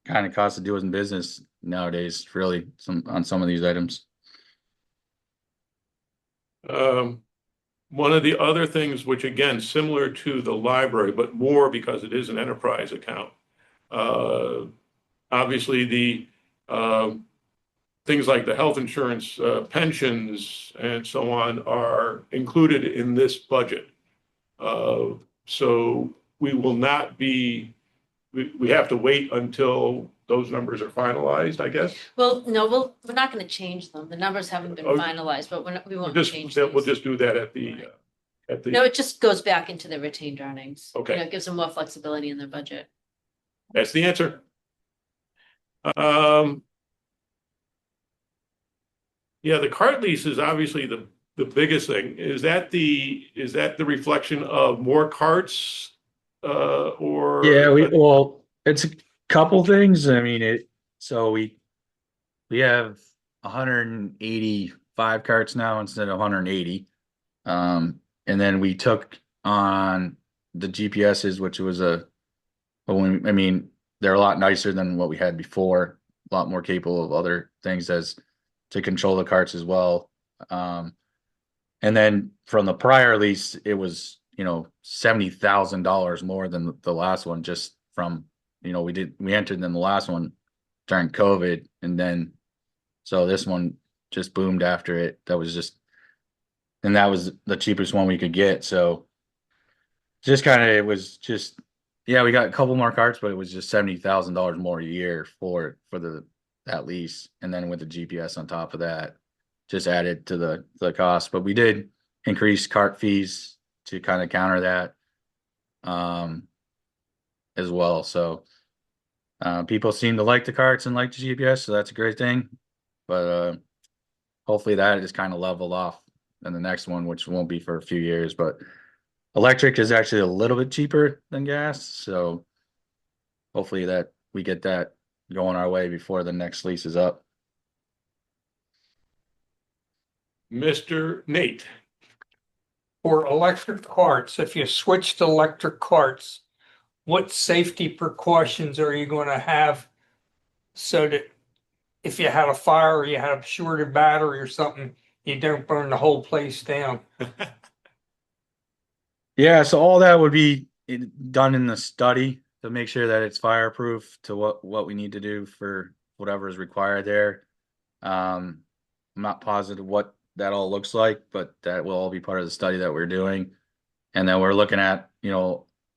kind of cost of doing business nowadays, really, on some of these items. One of the other things, which again, similar to the library, but more because it is an enterprise account. Obviously, the things like the health insurance, pensions, and so on are included in this budget. So we will not be, we have to wait until those numbers are finalized, I guess. Well, no, we're not gonna change them. The numbers haven't been Oh, finalized, but we We'll won't just, change we'll these. just do that at the, No, it just goes back into the retained earnings. Okay. It gives them more flexibility in their budget. that's the answer. Yeah, the cart lease is obviously the biggest thing. Is that the reflection of more carts? Or? Yeah, well, it's a couple things. I mean, so we have 185 carts now instead of 180. And then we took on the GPSs, which was I mean, they're a lot nicer than what we had before, a lot more capable of other things as to control the carts as well. And then from the prior lease, it was, $70,000 more than the last one, just from, we entered in the last one during COVID. And then, so this one just boomed after it. That was the cheapest one we could get. So just kind of, it was just, yeah, we got a couple more carts, but it was just $70,000 more a year for that lease. And then with the GPS on top of that, just added to the cost. But we did increase cart fees to kind of counter that as well. So people seem to like the carts and like the GPS, so that's a great thing. But hopefully that is kind of leveled off in the next one, which won't be for a few years. But electric is actually a little bit cheaper than gas, so hopefully that we get that going our way before the next lease is up. Mr. Nate. For electric carts, if you switch to electric carts, what safety precautions are you going to have so that if you had a fire or you had a shorted battery or something, you don't burn the whole place down? Yeah, so all that would be done in the study to make sure that it's fireproof to what we need to do for whatever is required there. I'm not positive what that all looks like, but that will all be part of the study that we're doing. And then we're looking at,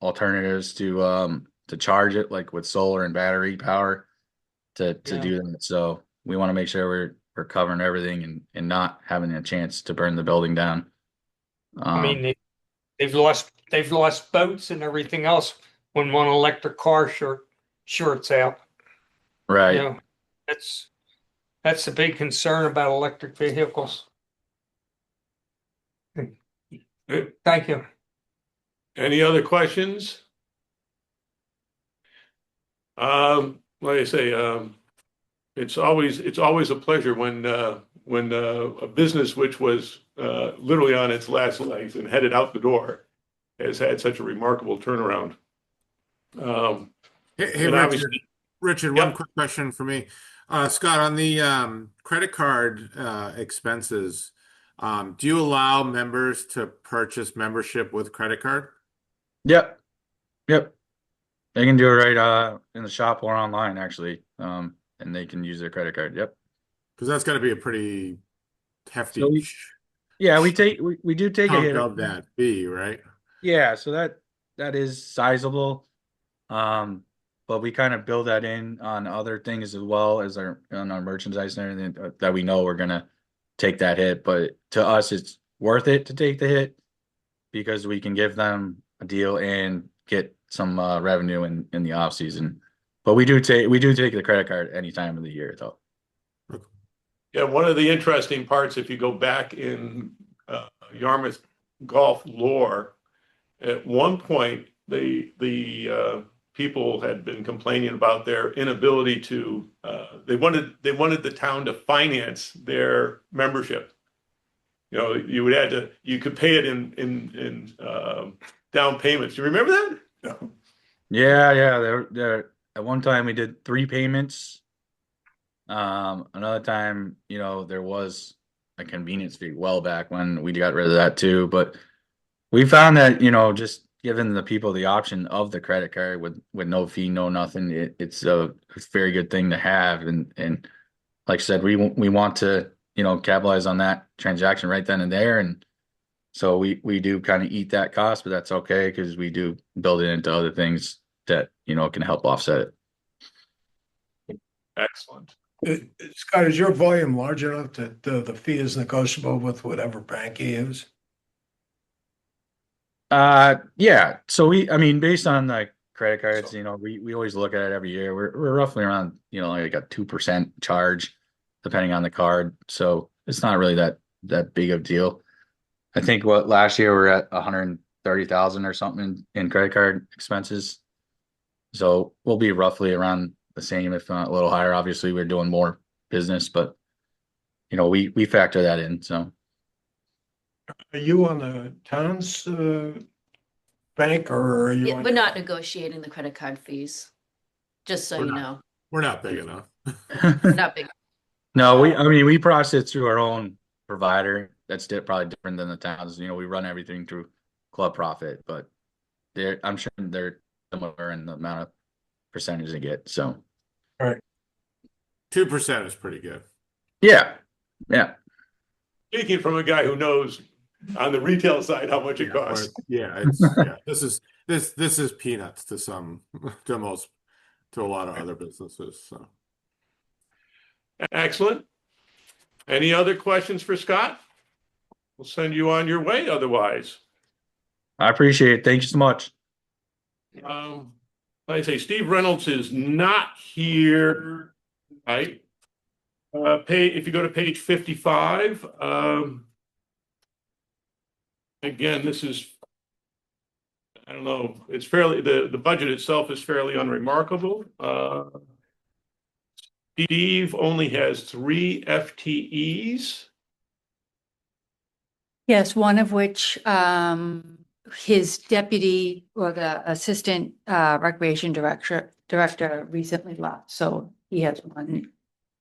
alternatives to charge it, like with solar and battery power to do that. So we want to make sure we're covering everything and not having a chance to burn the building down. I mean, they've lost boats and everything else when one electric car shorts out. Right. That's a big concern about electric vehicles. Thank you. Any other questions? Like I say, it's always a pleasure when a business which was literally on its last legs and headed out the door has had such a remarkable turnaround. Hey, Richard, Yep. one quick question for me. Scott, on the credit card expenses, do you allow members to purchase membership with credit card? Yep. They can do it right in the shop or online, actually. And they can use their credit card. Yep. Because that's got to be a pretty hefty So we do take a chunk hit of that fee, right? Yeah, so that is sizable. But we kind of build that in on other things as well as on our merchandise and everything that we know we're gonna take that hit. But to us, it's worth it to take the hit because we can give them a deal and get some revenue in the off season. But we do take the credit card any time of the year, though. Yeah, one of the interesting parts, if you go back in Yarmouth golf lore, at one point the people had been complaining about their inability to. They wanted the town to finance their membership. You could pay it in down payments. Do you remember that? No. Yeah. There at one time we did 3 payments. Another time, there was a convenience fee well back when we got rid of that too. But we found that, just giving the people the option of the credit card with no fee, no nothing, it's a very good thing to have. And like I said, we want to, capitalize on that transaction right then and there. And so we do kind of eat that cost, but that's okay because we do build it into other things that, can help offset it. Excellent. Scott, is your volume large enough that the fee is negotiable with whatever bank you use? Yeah. So I mean, based on like credit cards, we always look at it every year. We're roughly around, like a 2% charge depending on the card. So it's not really that big of a deal. I think last year we're at 130,000 or something in credit card expenses. So we'll be roughly around the same, if not a little higher. Obviously, we're doing more business, but we factor that in. So Are you on the town's bank or are you Yeah, on? we're not negotiating the credit card fees, just so We're you not. know. We're not big enough. Not big. no, we process through our own provider. That's probably different than the towns. We run everything through Club Profit, but I'm sure they're similar in the amount of percentage they get. So 2% is pretty good. yeah. Speaking from a guy who knows on the retail side how much it costs. This is peanuts to to a lot of other businesses. So Excellent. Any other questions for Scott? We'll send you on your way otherwise. I appreciate it. Thank you so much. Like I say, Steve Reynolds is not here, right? If you go to page 55, again, this is, I don't know, it's fairly, the budget itself is fairly unremarkable. Steve only has 3 FTEs. Yes, one of which, his deputy or the assistant, recreation director recently left, so he has one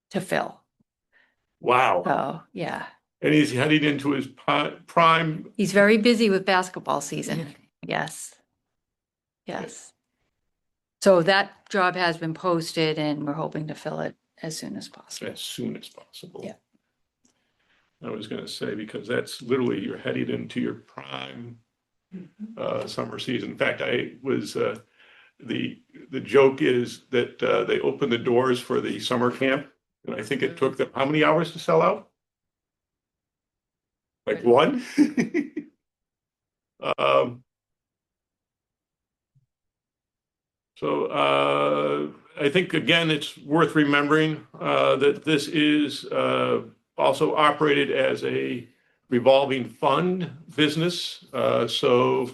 to fill. Wow. So, yeah, And he's heading into his prime. he's very busy with basketball season. Yes. Yes. So that job has been posted and we're hoping to fill it as soon as possible. As soon as possible. Yeah. I was going to say, because that's literally, you're headed into your prime summer season. In fact, I was, the joke is that they opened the doors for the summer camp. And I think it took them how many hours to sell out? Like 1? So I think, again, it's worth remembering that this is also operated as a revolving fund business. So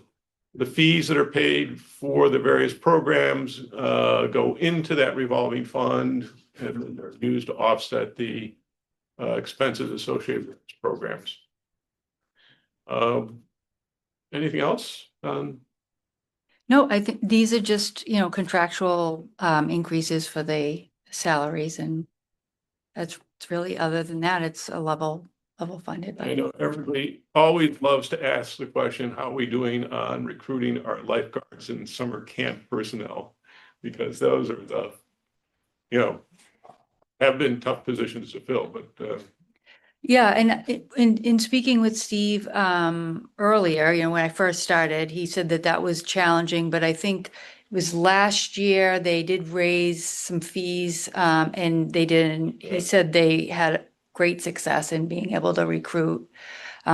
the fees that are paid for the various programs go into that revolving fund and they're used to offset the expenses associated with these programs. Anything else? No, I think these are just, contractual increases for the salaries, and that's really, other than that, it's a level funded. I know everybody always loves to ask the question, how are we doing on recruiting our lifeguards and summer camp personnel? Because those are the, have been tough positions to fill, but Yeah, and in speaking with Steve earlier, when I first started, he said that was challenging, but I think it was last year they did raise some fees, and he said they had great success in being able to recruit.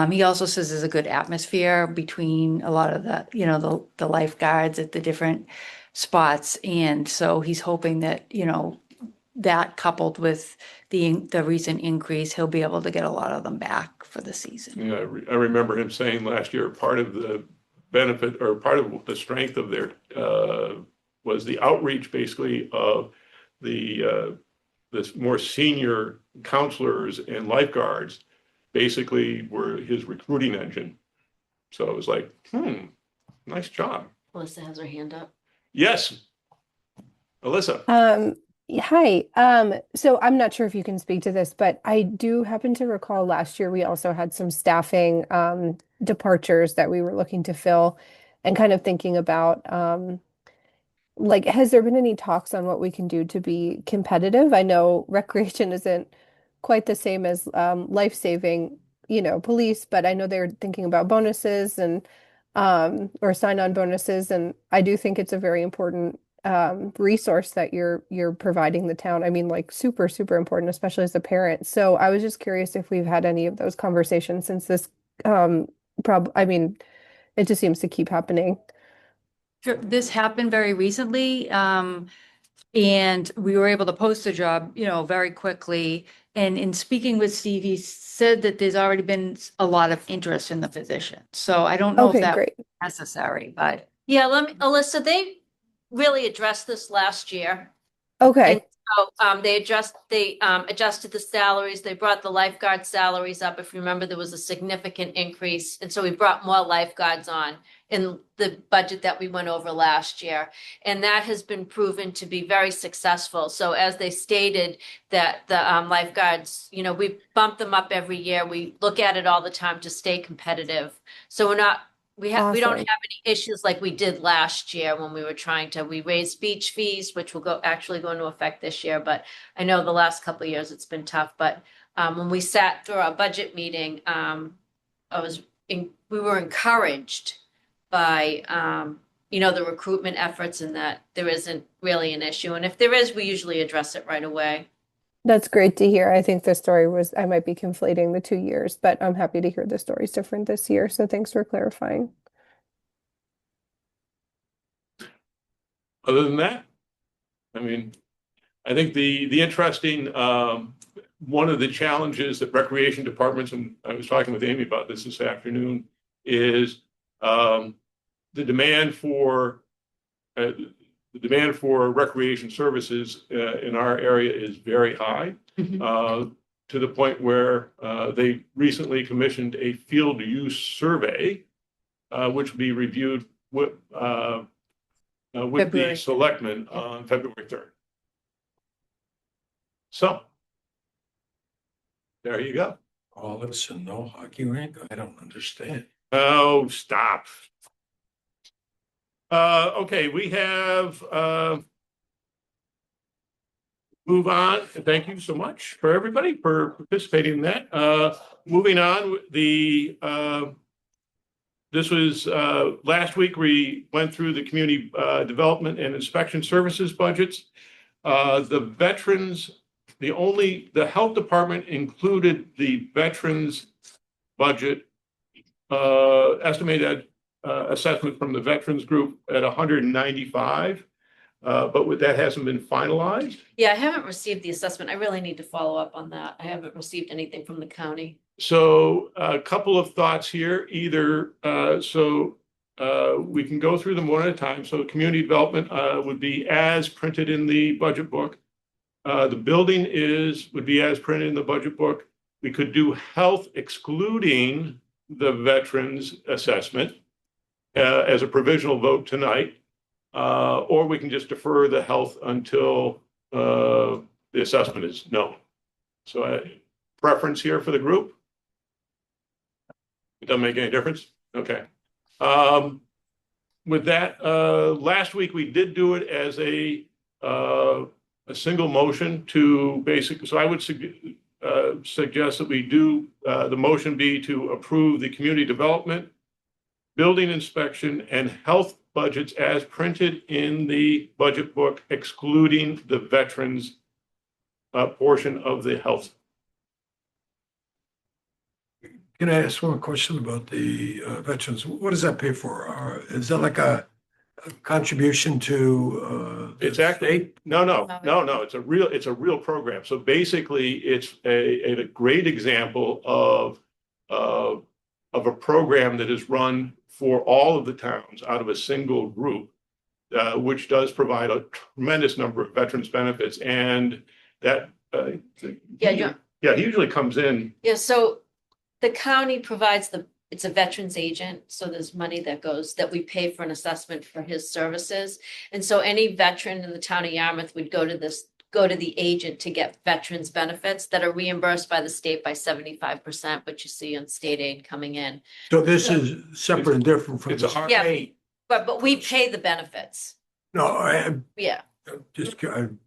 He also says there's a good atmosphere between a lot of the lifeguards at the different spots, and so he's hoping that, that coupled with the recent increase, he'll be able to get a lot of them back for the season. I remember him saying last year, part of the benefit or part of the strength of their was the outreach, basically, of the more senior counselors and lifeguards, basically were his recruiting engine. So it was like, nice job. Melissa has her hand up. Yes, Alyssa. Hi. So I'm not sure if you can speak to this, but I do happen to recall last year we also had some staffing departures that we were looking to fill and kind of thinking about has there been any talks on what we can do to be competitive? I know recreation isn't quite the same as life-saving, police, but I know they're thinking about bonuses and or sign-on bonuses, and I do think it's a very important resource that you're providing the town. I mean, like super, super important, especially as a parent. So I was just curious if we've had any of those conversations since this I mean, it just seems to keep happening. Sure, this happened very recently, and we were able to post the job, very quickly. And in speaking with Steve, he said that there's already been a lot of interest in the position. So I don't know if Okay, that great. was necessary, but Yeah, Alyssa, they really addressed this last year. Okay. So they adjusted the salaries. They brought the lifeguard salaries up. If you remember, there was a significant increase. And so we brought more lifeguards on in the budget that we went over last year. And that has been proven to be very successful. So as they stated that the lifeguards, we bump them up every year. We look at it all the time to stay competitive. So we don't Awesome. have any issues like we did last year when we raised beach fees, which will actually go into effect this year. But I know the last couple of years it's been tough. But when we sat through our budget meeting, we were encouraged by, the recruitment efforts and that there isn't really an issue. And if there is, we usually address it right away. That's great to hear. I think the story I might be conflating the 2 years, but I'm happy to hear the story's different this year. So thanks for clarifying. Other than that, I mean, I think the interesting, one of the challenges that recreation departments, and I was talking with Amy about this afternoon, is the demand for recreation services in our area is very high, to the point where they recently commissioned a field use survey, which will be reviewed with the February. selectmen on February 3rd. So there you go. All this and no hockey rink? I don't understand. Oh, stop. Okay, we have move on. Thank you so much for everybody for participating in that. Moving on, this was last week we went through the community development and inspection services budgets. The health department included the veterans budget estimated assessment from the veterans group at 195, but that hasn't been finalized. Yeah, I haven't received the assessment. I really need to follow up on that. I haven't received anything from the county. So a couple of thoughts here, we can go through them one at a time. So community development would be as printed in the budget book. The building would be as printed in the budget book. We could do health excluding the veterans assessment as a provisional vote tonight, or we can just defer the health until the assessment is known. So preference here for the group? It doesn't make any difference? Okay. With that, last week we did do it as a single motion to basically, so I would suggest that we do the motion be to approve the community development, building inspection, and health budgets as printed in the budget book, excluding the veterans portion of the health. Can I ask one question about the veterans? What does that pay for? Is that like a contribution to It's the actually, state? no. It's a real program. So basically, it's a great example of a program that is run for all of the towns out of a single group, which does provide a tremendous number of veterans benefits. And that usually comes in. Yeah, so the county provides it's a veterans agent, so there's money that we pay for an assessment for his services. And so any veteran in the town of Yarmouth would go to the agent to get veterans benefits that are reimbursed by the state by 75%, which you see on state aid coming in. So this is separate and different from It's a the hard- Yeah. state. But we pay the benefits. No, Yeah. Just,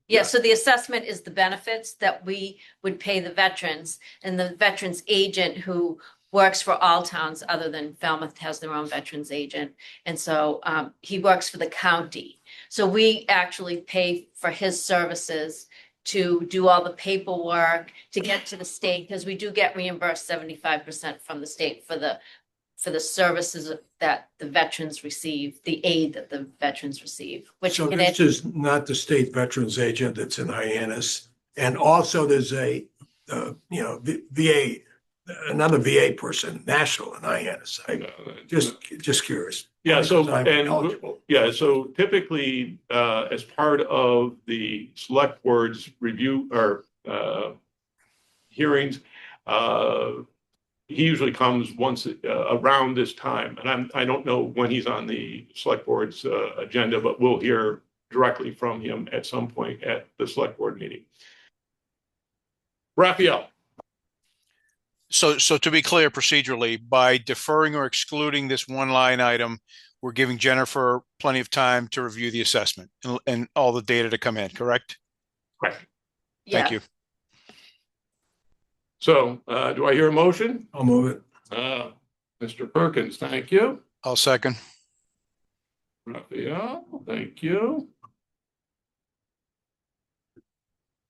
Yeah, so the assessment is the benefits that we would pay the veterans, and the veterans agent who works for all towns other than Falmouth has their own veterans agent. And so he works for the county. So we actually pay for his services to do all the paperwork, to get to the state, because we do get reimbursed 75% from the state for the services that the veterans receive, the aid that the veterans receive, which so can this is not the state veterans agent that's in Hyannis. And also there's a, VA, another VA person, national in Hyannis. Just curious. Yeah, so, Because I'm and, eligible. yeah, so typically, as part of the select board's review or, hearings, he usually comes once, around this time, and I don't know when he's on the select board's, agenda, but we'll hear directly from him at some point at the select board meeting. Raphael. So to be clear procedurally, by deferring or excluding this one line item, we're giving Jennifer plenty of time to review the assessment and all the data to come in, correct? Correct. Thank you. So, do I hear a motion? I'll move it. Mr. Perkins, thank you. I'll second. Raphael, thank you.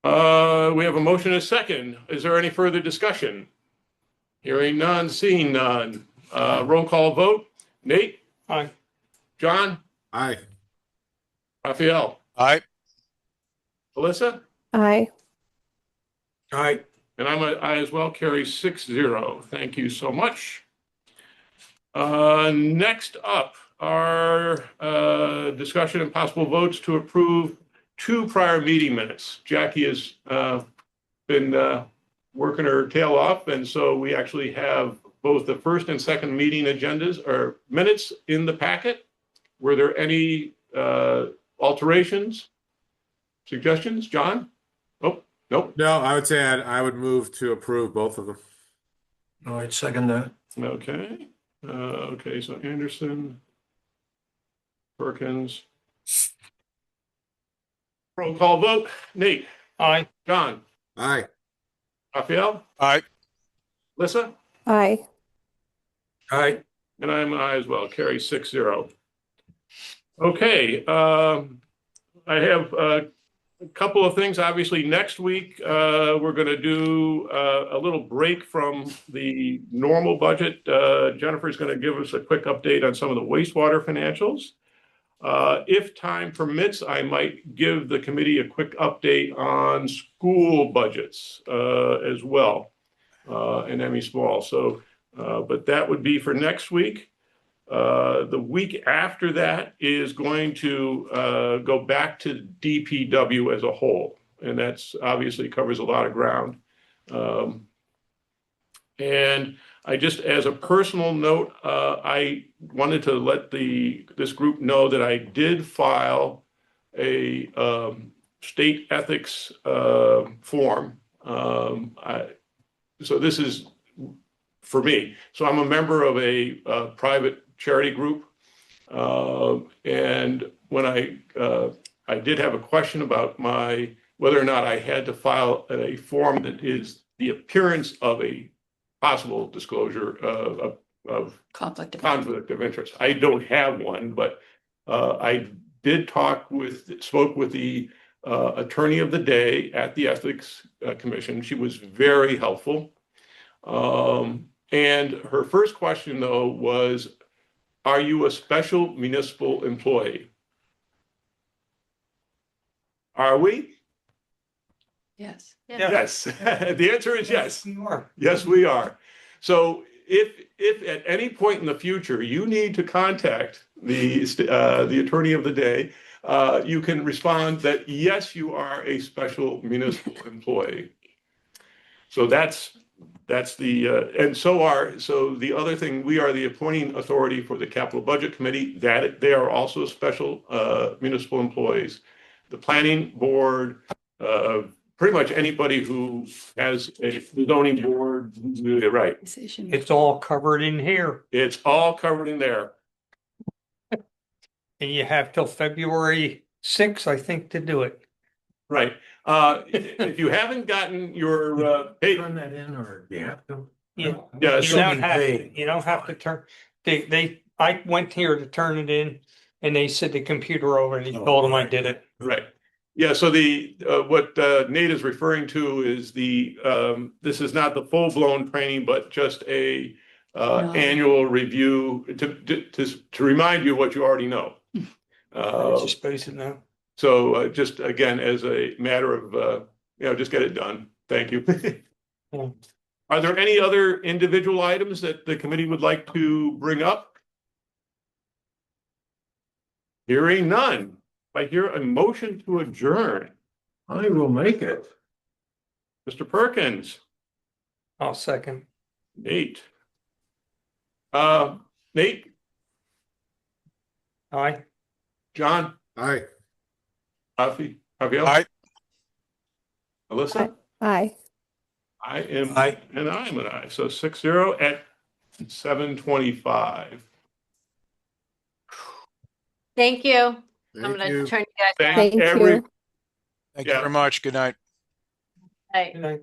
We have a motion and a second. Is there any further discussion? Hearing none, seeing none. Roll call vote. Nate? Aye. John? Aye. Raphael? Aye. Alyssa? Aye. All right. And I'm an aye as well, carry 6-0. Thank you so much. Next up are discussion and possible votes to approve 2 prior meeting minutes. Jackie has been working her tail off, and so we actually have both the first and second meeting agendas or minutes in the packet. Were there any alterations, suggestions? John? Oh, nope. No, I would say I would move to approve both of them. All right, second that. Okay. Okay, so Anderson, Perkins. Roll call vote. Nate, Aye. John, Aye. Raphael, Aye. Alyssa, Aye. All right. and I'm an aye as well. Carry 6-0. Okay, I have a couple of things. Obviously, next week we're going to do a little break from the normal budget. Jennifer's going to give us a quick update on some of the wastewater financials. If time permits, I might give the committee a quick update on school budgets as well, and Emmy Small. So, but that would be for next week. The week after that is going to go back to DPW as a whole, and that's obviously covers a lot of ground. And I just, as a personal note, I wanted to let this group know that I did file a state ethics form. So this is for me. So I'm a member of a private charity group, and when I did have a question about whether or not I had to file a form that is the appearance of a possible disclosure of Conflict of conflict of interest. I don't have one, but I did spoke with the attorney of the day at the Ethics Commission. She was very helpful. And her first question, though, was, are you a special municipal employee? Are we? Yes. Yes. The answer is yes. You are. Yes, we are. So if at any point in the future you need to contact the attorney of the day, you can respond that yes, you are a special municipal employee. So that's the and so the other thing, we are the appointing authority for the capital budget committee, that they are also special municipal employees. The planning board, pretty much anybody who has a zoning board, right? It's all covered in here, It's all covered in there. and you have till February 6, I think, to do it. Right. If you haven't gotten your, Turn that in or you have to? Yeah. Yeah, You so- don't have, you don't have to turn, I went here to turn it in and they said the computer over and he Oh, told them I right. did it. right. Yeah, so what Nate is referring to is this is not the full-blown training, but just a No. annual review to remind you what you already know. You're supposed to know. So just again, as a matter of, just get it done. Thank you. Yeah. Are there any other individual items that the committee would like to bring up? Hearing none. I hear a motion to adjourn. I will make it. Mr. Perkins, I'll second. Nate. Nate, Aye. John, Aye. Javier, Aye. Alyssa? Aye. I am, Aye. and I'm an aye. So 6-0 at 7:25. Thank you. I'm Thank gonna you. turn you guys Thank off. Thank every, you. Thank you Yeah. very much. Good night. Bye. Good night.